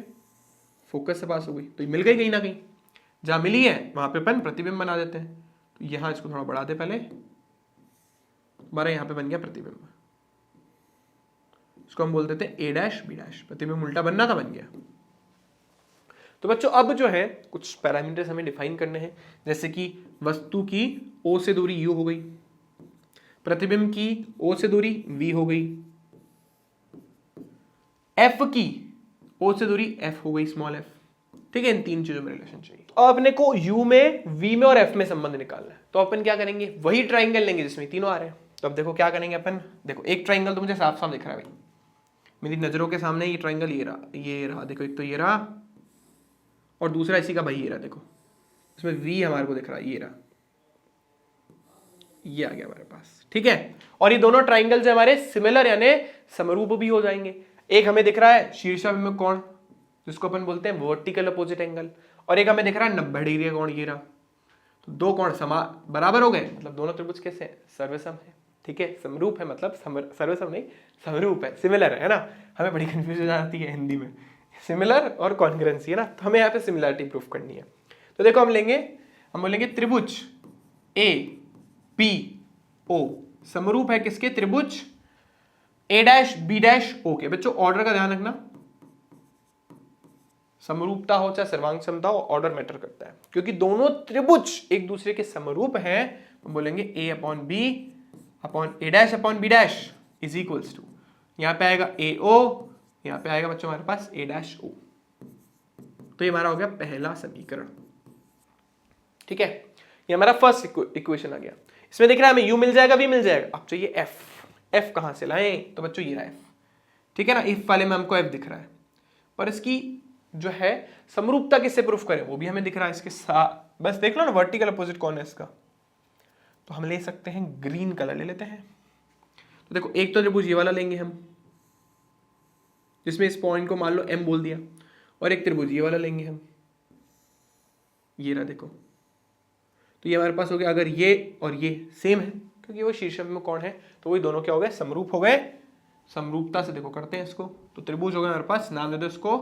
फोकस से पास हो गई, तो ये मिल गई कहीं ना कहीं। जहां मिली है वहां पे अपन प्रतिबिंब बना देते हैं। तो यहां इसको थोड़ा बढ़ा दे पहले, हमारा यहां पे बन गया प्रतिबिंब, इसको हम बोल देते हैं A', B', प्रतिबिंब उल्टा बनना था, बन गया। तो बच्चों अब जो है कुछ पैरामीटर्स हमें डिफाइन करने हैं, जैसे कि वस्तु की O से दूरी U हो गई, प्रतिबिंब की O से दूरी V हो गई, F की O से दूरी F हो गई, स्मॉल f, ठीक है। इन 3 चीजों में रिलेशन चाहिए। तो अपने को U में, V में और F में संबंध निकालना है। तो अपन क्या करेंगे, वही ट्राइंगल लेंगे जिसमें तीनों आ रहे हैं। तो अब देखो क्या करेंगे अपन, देखो एक ट्राइंगल तो मुझे साफ साफ दिख रहा है भाई, मेरी नजरों के सामने ये ट्राइंगल ये रहा, देखो एक तो ये रहा और दूसरा इसी का भाई ये रहा, देखो इसमें V हमारे को दिख रहा है, ये रहा, ये आ गया हमारे पास, ठीक है। और ये दोनों ट्राइंगल से हमारे सिमिलर यानी समरूप भी हो जाएंगे। एक हमें दिख रहा है शीर्षाभिमुख कोण, जिसको अपन बोलते हैं वर्टिकल अपोजिट एंगल, और एक हमें दिख रहा है 90 डिग्री कोण, ये रहा। तो 2 कोण बराबर हो गए, मतलब दोनों त्रिभुज कैसे हैं, सर्वसम है, ठीक है। समरूप है मतलब सर्वसम नहीं, समरूप है, सिमिलर है ना। हमें बड़ी कंफ्यूजन हो जाती है हिंदी में, सिमिलर और कॉन्ग्रुएंसी है ना, तो हमें यहाँ पे सिमिलरिटी प्रूफ करनी है। तो देखो हम बोलेंगे त्रिभुज APO समरूप है किसके, त्रिभुज A', B' O के। बच्चों ऑर्डर का ध्यान रखना, समरूपता हो चाहे सर्वांग समता हो, ऑर्डर मैटर करता है, क्योंकि दोनों त्रिभुज एक दूसरे के समरूप हैं। हम बोलेंगे A/B A'/B' is equals to, यहां पे आएगा AO, यहां पे आएगा बच्चों हमारे पास A'O। तो ये हमारा हो गया पहला समीकरण, ठीक है। ये हमारा फर्स्ट इक्वेशन आ गया। इसमें दिख रहा है हमें U मिल जाएगा, V मिल जाएगा। अब चाहिए F कहां से लाएं, तो बच्चों ये रहा F, ठीक है ना। इफ वाले में हमको F दिख रहा है, पर इसकी जो है समरूपता किससे प्रूफ करें वो भी हमें दिख रहा है इसके साथ। बस देख लो ना वर्टिकल अपोजिट कौन है इसका, तो हम ले सकते हैं ग्रीन कलर ले लेते हैं। तो देखो एक तो त्रिभुज ये वाला लेंगे हम, जिसमें इस पॉइंट को मान लो M बोल दिया, और एक त्रिभुज ये वाला लेंगे हम, ये रहा देखो। तो ये हमारे पास हो गया, अगर ये और ये सेम है क्योंकि वो शीर्षाभिमुख कोण है, तो वही दोनों क्या हो गए, समरूप हो गए। समरूपता से देखो करते हैं इसको, तो त्रिभुज हो गया हमारे पास, नाम दे दो इसको,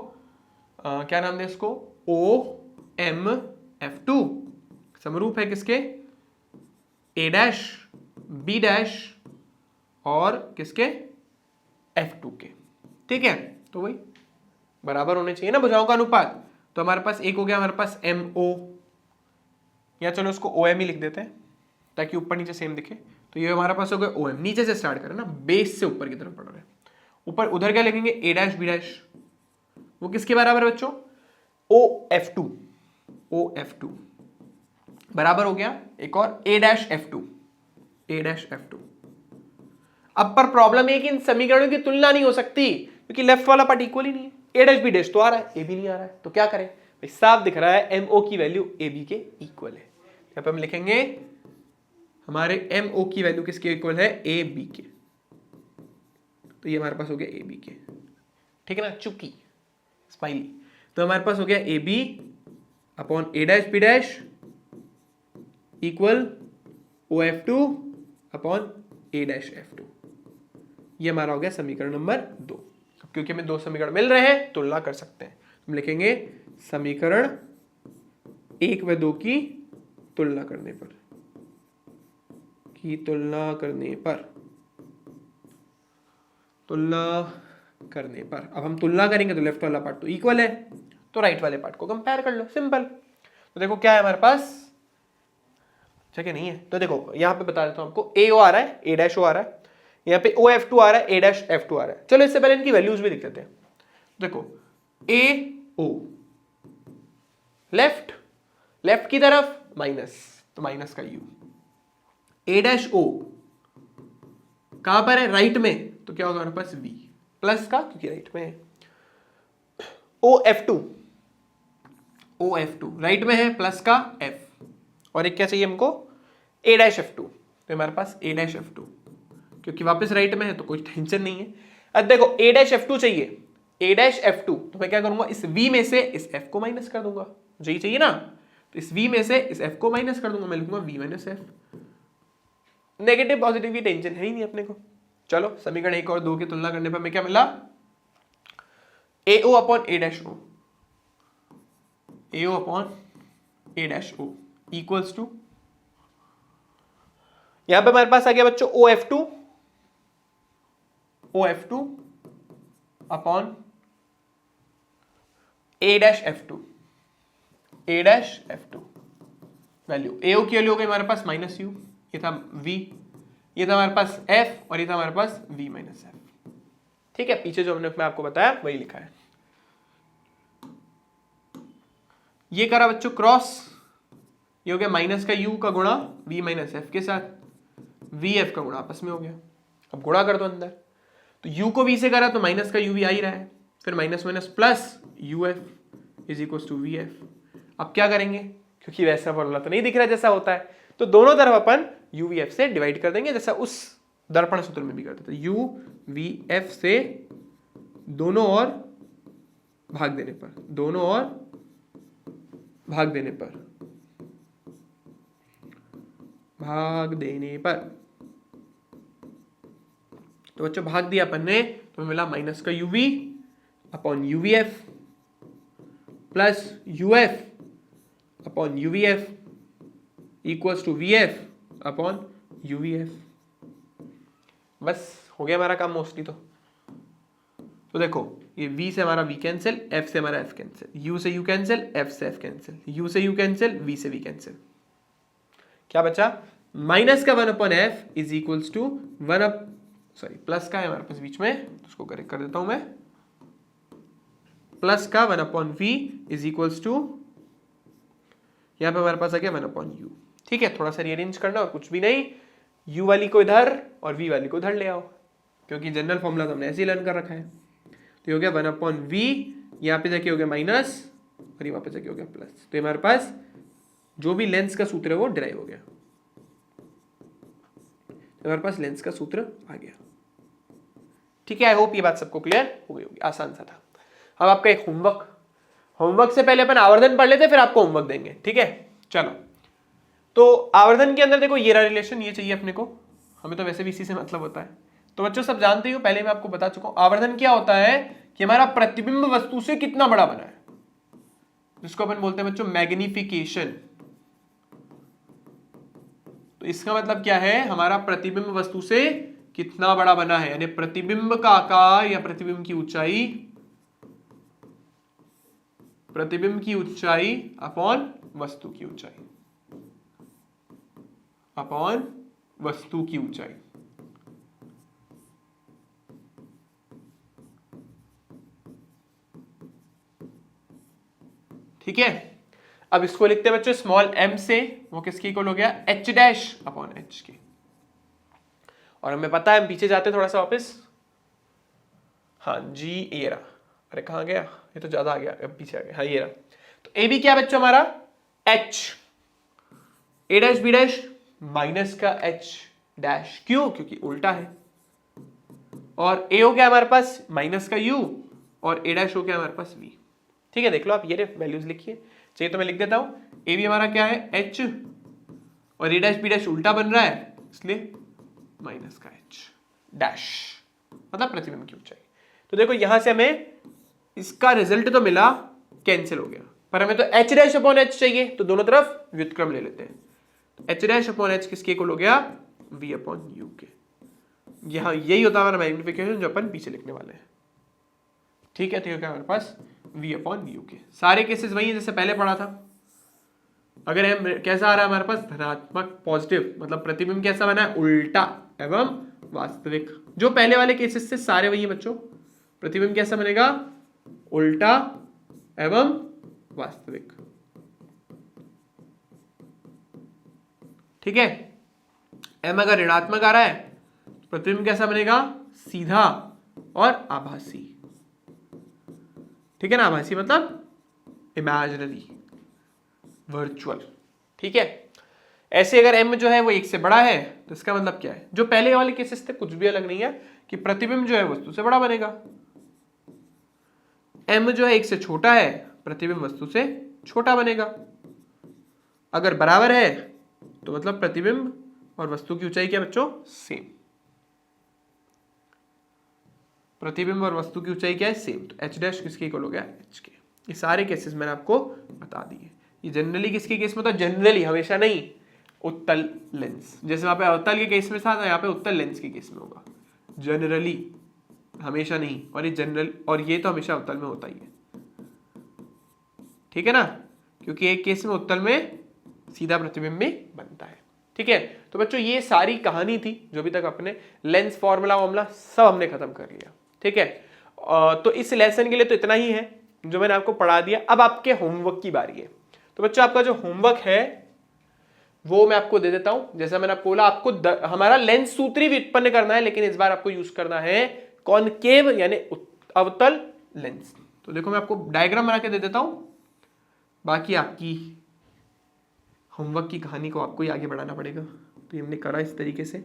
क्या नाम दे इसको, OMF2। समरूप है किसके, A', B' और किसके, F2 के, ठीक है। तो वही बराबर होने चाहिए ना भुजाओं का अनुपात। तो हमारे पास एक हो गया हमारे पास MO, या चलो उसको OM ही लिख देते हैं ताकि ऊपर नीचे सेम दिखे। तो ये हमारे पास हो गया OM, नीचे से स्टार्ट करें ना, बेस से ऊपर की तरफ बढ़ रहे हैं। ऊपर उधर क्या लिखेंगे, A', B', वो किसके बराबर है बच्चों, OF2 बराबर हो गया एक और A', F2। अब पर प्रॉब्लम है कि इन समीकरणों की तुलना नहीं हो सकती, क्योंकि लेफ्ट वाला पार्ट इक्वल ही नहीं है। ए डैश बी डैश तो आ रहा है, ए बी नहीं आ रहा है, तो क्या करें भाई, साफ दिख रहा है एम ओ की वैल्यू ए बी के इक्वल है। यहाँ पे हम लिखेंगे हमारे एम ओ की वैल्यू किसके इक्वल है, ए बी के। तो ये हमारे पास हो गया ए बी के, ठीक है ना, चुकी स्माइली। तो हमारे पास हो गया A B upon A dash B dash equal O F two upon A dash F two. ये हमारा हो गया समीकरण नंबर 2। क्योंकि हमें 2 समीकरण मिल रहे हैं, तुलना कर सकते हैं। हम लिखेंगे समीकरण 1 व 2 की तुलना करने पर, अब हम तुलना करेंगे तो लेफ्ट वाला पार्ट तो इक्वल है, तो राइट वाले पार्ट को कंपेयर कर लो, सिंपल। तो देखो क्या है हमारे पास, जगह नहीं है तो देखो यहां पे बता देता हूं आपको, ए ओ आ रहा है, ए डैश ओ आ रहा है, यहाँ पे ओ एफ टू आ रहा है, ए डैश एफ टू आ रहा है। चलो इससे पहले इनकी वैल्यूज भी लिख देते हैं। देखो ए ओ लेफ्ट की तरफ माइनस, तो माइनस का यू। ए डैश ओ कहां पर है, राइट में, तो क्या होगा हमारे पास वी प्लस का, क्योंकि राइट में है। ओ एफ टू राइट में है, प्लस का एफ, और एक क्या चाहिए हमको, ए डैश एफ टू। तो हमारे पास ए डैश एफ टू, क्योंकि वापस राइट में है तो कोई टेंशन नहीं है। अब देखो ए डैश एफ टू चाहिए, ए डैश एफ टू, तो मैं क्या करूंगा, इस v में से इस f को माइनस कर दूंगा, मुझे ये चाहिए ना, तो इस v में से इस f को माइनस कर दूंगा, मैं लिखूंगा v minus F. Negative positive की टेंशन है ही नहीं अपने को। चलो समीकरण 1 और 2 की तुलना करने पर हमें क्या मिला, A O upon A dash O, A O upon A dash O equals to, यहां पे हमारे पास आ गया बच्चों O F two upon A dash F two, value A O की वैल्यू हो गई हमारे पास माइनस यू, ये था v, ये था हमारे पास f, और ये था हमारे पास v माइनस एफ। ठीक है, पीछे जो हमने मैं आपको बताया वही लिखा है। ये करा बच्चों क्रॉस, ये हो गया माइनस का u का गुणा v माइनस एफ के साथ, v f का गुणा आपस में हो गया। अब गुणा कर दो अंदर, तो u को v से करा तो माइनस का u भी आ ही रहा है, फिर minus minus plus u f is equal to v f। अब क्या करेंगे, क्योंकि वैसा फॉर्मूला तो नहीं दिख रहा जैसा होता है, तो दोनों तरफ अपन u v f से डिवाइड कर देंगे, जैसा उस दर्पण सूत्र में भी करते थे। u v f से दोनों ओर भाग देने पर तो बच्चों भाग दिया अपन ने, तो मिला माइनस का uv upon uvf plus uf upon uvf equals to vf upon uvf। बस हो गया हमारा काम मोस्टली। तो देखो ये v से हमारा v कैंसिल, f से हमारा f कैंसिल, u से u कैंसिल, f से f कैंसिल, u से u कैंसिल, v से v कैंसिल। क्या बचा, माइनस का 1 upon f is equals two plus का है हमारे पास बीच में, उसको करेक्ट कर देता हूं मैं, प्लस का 1 upon v is equals to, यहां पे हमारे पास आ गया 1 अपॉन u। ठीक है, थोड़ा सा रीअरेंज करना और कुछ भी नहीं, u वाली को इधर और v वाली को उधर ले आओ, क्योंकि जनरल फॉर्मूला तो हमने ऐसे ही लर्न कर रखा है। तो ये हो गया 1 अपॉन v, यहाँ पे जाके हो गया माइनस, और ये वहां पे जाके हो गया प्लस। तो हमारे पास जो भी लेंस का सूत्र है वो डिराइव हो गया, हमारे पास लेंस का सूत्र आ गया। ठीक है, आई होप ये बात सबको क्लियर हो गई होगी, आसान सा था। अब आपका एक होमवर्क से पहले अपन आवर्धन पढ़ लेते, फिर आपको होमवर्क देंगे। ठीक है, चलो। तो आवर्धन के अंदर देखो ये रहा रिलेशन, ये चाहिए अपने को, हमें तो वैसे भी इसी से मतलब होता है। तो बच्चों सब जानते ही हो, पहले मैं आपको बता चुका हूं आवर्धन क्या होता है, कि हमारा प्रतिबिंब वस्तु से कितना बड़ा बना है, जिसको अपन बोलते हैं बच्चों मैग्निफिकेशन। तो इसका मतलब क्या है, हमारा प्रतिबिंब वस्तु से कितना बड़ा बना है, यानी प्रतिबिंब का आकार या प्रतिबिंब की ऊंचाई अपॉन वस्तु की ऊंचाई। ठीक है, अब इसको लिखते हैं बच्चों स्मॉल m से, वो किसकी इक्वल हो गया, h डैश अपॉन h की। और हमें पता है, हम पीछे जाते थोड़ा सा वापस, हाँ जी ये रहा, अरे कहाँ गया, ये तो ज्यादा आ गया, अब पीछे आ गया, हाँ ये रहा। तो ए बी क्या बच्चों हमारा एच, ए डैश बी डैश माइनस का एच डैश, क्यों, क्योंकि उल्टा है। और ए हो गया हमारे पास माइनस का यू, और ए डैश हो गया हमारे पास वी। ठीक है, देख लो आप ये वैल्यूज लिखिए, चाहिए तो मैं लिख देता हूं। ए बी हमारा क्या है एच, और ए डैश बी डैश उल्टा बन रहा है इसलिए माइनस का एच डैश, मतलब प्रतिबिंब की ऊंचाई। तो देखो यहां से हमें इसका रिजल्ट तो मिला, कैंसिल हो गया, पर हमें तो एच डैश अपॉन एच चाहिए, तो दोनों तरफ व्युत्क्रम ले लेते हैं। एच डैश अपॉन एच किसके इक्वल हो गया, वी अपॉन यू के। यहां यही होता है हमारा मैग्निफिकेशन जो अपन पीछे लिखने वाले हैं। ठीक है, तो क्या हमारे पास v अपॉन यू के। सारे केसेस वही है जैसे पहले पढ़ा था। अगर हम कैसा आ रहा है हमारे पास धनात्मक पॉजिटिव, मतलब प्रतिबिंब कैसा बना है उल्टा एवं वास्तविक। जो पहले वाले केसेस से सारे वही है बच्चों, प्रतिबिंब कैसा बनेगा उल्टा एवं वास्तविक। ठीक है, m अगर ऋणात्मक आ रहा है प्रतिबिंब कैसा बनेगा सीधा और आभासी। ठीक है ना, आभासी मतलब इमेजिनरी, वर्चुअल। ठीक है, ऐसे अगर m जो है वो एक से बड़ा है तो इसका मतलब क्या है, जो पहले वाले केसेस थे कुछ भी अलग नहीं है कि प्रतिबिंब जो है वस्तु से बड़ा बनेगा। m जो है एक से छोटा है, प्रतिबिंब वस्तु से छोटा बनेगा। अगर बराबर है तो मतलब प्रतिबिंब और वस्तु की ऊंचाई क्या बच्चों सेम, प्रतिबिंब और वस्तु की ऊंचाई क्या है सेम। तो एच डैश किसके इक्वल हो गया एच के। ये सारे केसेस मैंने आपको बता दिए। ये जनरली किसके केस में, तो जनरली हमेशा नहीं, उत्तल लेंस, जैसे वहां पे अवतल के केस में था, यहाँ पे उत्तल लेंस के केस में होगा। जनरली हमेशा नहीं, और ये जनरल, और ये तो हमेशा अवतल में होता ही है। ठीक है ना, क्योंकि एक केस में उत्तल में सीधा प्रतिबिंब भी बनता है। ठीक है, तो बच्चों ये सारी कहानी थी जो अभी तक अपने लेंस फॉर्मूला वार्मूला सब हमने खत्म कर लिया। ठीक है, तो इस लेसन के लिए तो इतना ही है जो मैंने आपको पढ़ा दिया। अब आपके होमवर्क की बारी है। तो बच्चों आपका जो होमवर्क है वो मैं आपको दे देता हूं। जैसा मैंने आपको बोला, आपको हमारा लेंस सूत्री व्युत्पन्न करना है, लेकिन इस बार आपको यूज करना है कॉनकेव यानी अवतल लेंस। तो देखो मैं आपको डायग्राम बना के दे देता हूं, बाकी आपकी होमवर्क की कहानी को आपको ही आगे बढ़ाना पड़ेगा। तो ये हमने करा इस तरीके से,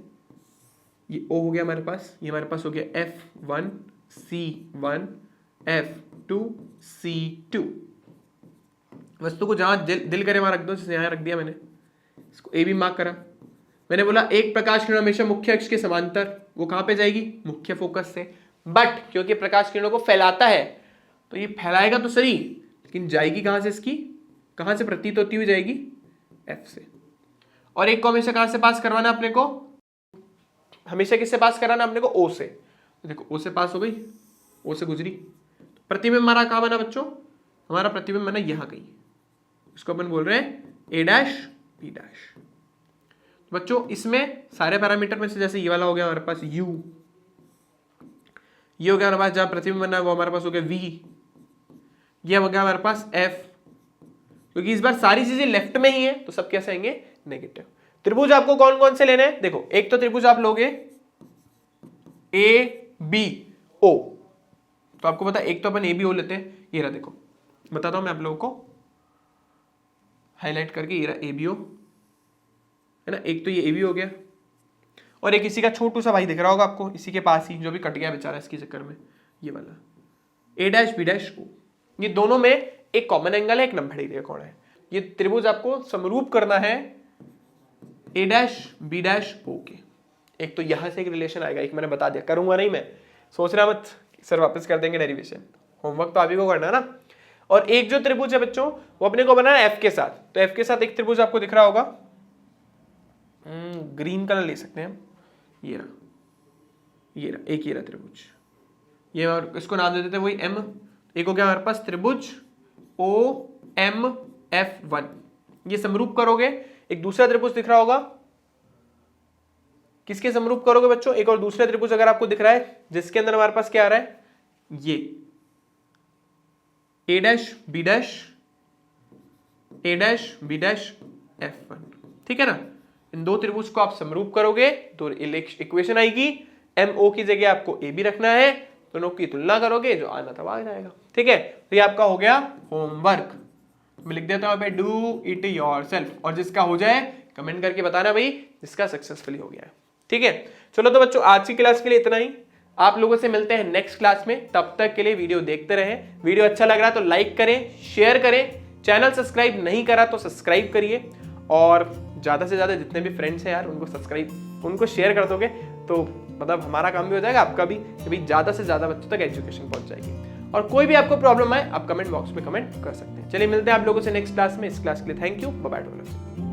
ये O हो गया हमारे पास, ये हमारे पास हो गया F1 C1 F2 C2। वस्तु को जहां दिल करे वहां रख दो, जैसे यहां रख दिया मैंने, इसको ए भी मार्क करा। मैंने बोला एक प्रकाश किरण हमेशा मुख्य अक्ष के समांतर, वो कहां पे जाएगी मुख्य फोकस से, बट क्योंकि प्रकाश किरणों को फैलाता है तो ये फैलाएगा तो सही, लेकिन जाएगी कहां से, इसकी कहां से प्रतीत होती हुई जाएगी एफ से। और एक को हमेशा कहां से पास करवाना अपने को, हमेशा किससे पास कराना अपने को ओ से। तो देखो ओ से पास हो गई, ओ से गुजरी, प्रतिबिंब हमारा कहां बना बच्चों, हमारा प्रतिबिंब बना यहां कहीं, इसको अपन बोल रहे हैं ए डैश बी डैश। बच्चों इसमें सारे पैरामीटर में से जैसे ये वाला हो गया हमारे पास u, ये हो गया हमारे पास जहां प्रतिबिंब बना है वो हमारे पास हो गया v, ये हो गया हमारे पास f। क्योंकि इस बार सारी चीजें लेफ्ट में ही है तो सब कैसे आएंगे नेगेटिव। त्रिभुज आपको कौन कौन से लेने हैं, देखो एक तो त्रिभुज आप लोगे ए बी ओ, तो आपको पता एक तो अपन ए बी ओ लेते हैं, ये रहा देखो बताता हूं मैं आप लोगों को हाईलाइट करके, ये रहा ए बी ओ है ना, एक तो ये ए बी हो गया, और एक इसी का छोटू सा भाई दिख रहा होगा आपको इसी के पास ही जो भी कट गया बेचारा इसके चक्कर में, ये वाला ए डैश बी डैश ओ। ये दोनों में एक कॉमन एंगल है, एक लंबड़ी रेखा कोण है। ये त्रिभुज आपको समरूप करना है ए डैश बी डैश ओ के। एक तो यहां से एक रिलेशन आएगा, एक मैंने बता दिया, करूंगा नहीं मैं, सोचना मत सर वापस कर देंगे डेरिवेशन, होमवर्क तो आप ही को करना ना। और एक जो त्रिभुज है बच्चों वो अपने को बनाना है एफ के साथ, तो एफ के साथ एक त्रिभुज आपको दिख रहा होगा, ग्रीन कलर ले सकते हैं हम, ये रहा, ये रहा, एक ये रहा त्रिभुज, ये और इसको नाम दे देते हैं वही एम। एक हो गया हमारे पास त्रिभुज ओ एम एफ वन, ये समरूप करोगे। एक दूसरा त्रिभुज दिख रहा होगा, किसके समरूप करोगे बच्चों, एक और दूसरा त्रिभुज अगर आपको दिख रहा है जिसके अंदर हमारे पास क्या आ रहा है, ये A dash B dash A dash B dash F one. ठीक है ना, इन दो त्रिभुज को आप समरूप करोगे तो इक्वेशन आएगी, एम ओ की जगह आपको ए बी रखना है, दोनों की तुलना करोगे, जो आना था वो आ जाएगा। ठीक है, तो ये आपका हो गया होमवर्क। मैं लिख देता हूं पे डू इट योरसेल्फ, और जिसका हो जाए कमेंट करके बताना भाई जिसका सक्सेसफुली हो गया है। ठीक है, चलो तो बच्चों आज की क्लास के लिए इतना ही। आप लोगों से मिलते हैं नेक्स्ट क्लास में, तब तक के लिए वीडियो देखते रहें। वीडियो अच्छा लग रहा है तो लाइक करें, शेयर करें, चैनल सब्सक्राइब नहीं करा तो सब्सक्राइब करिए, और ज्यादा से ज्यादा जितने भी फ्रेंड्स हैं यार उनको शेयर कर दोगे तो मतलब हमारा काम भी हो जाएगा, आपका भी, कि भाई ज्यादा से ज्यादा बच्चों तक एजुकेशन पहुंच जाएगी। और कोई भी आपको प्रॉब्लम आए आप कमेंट बॉक्स में कमेंट कर सकते हैं। चलिए मिलते हैं आप लोगों से नेक्स्ट क्लास में। इस क्लास के लिए थैंक यू, बाय बाय।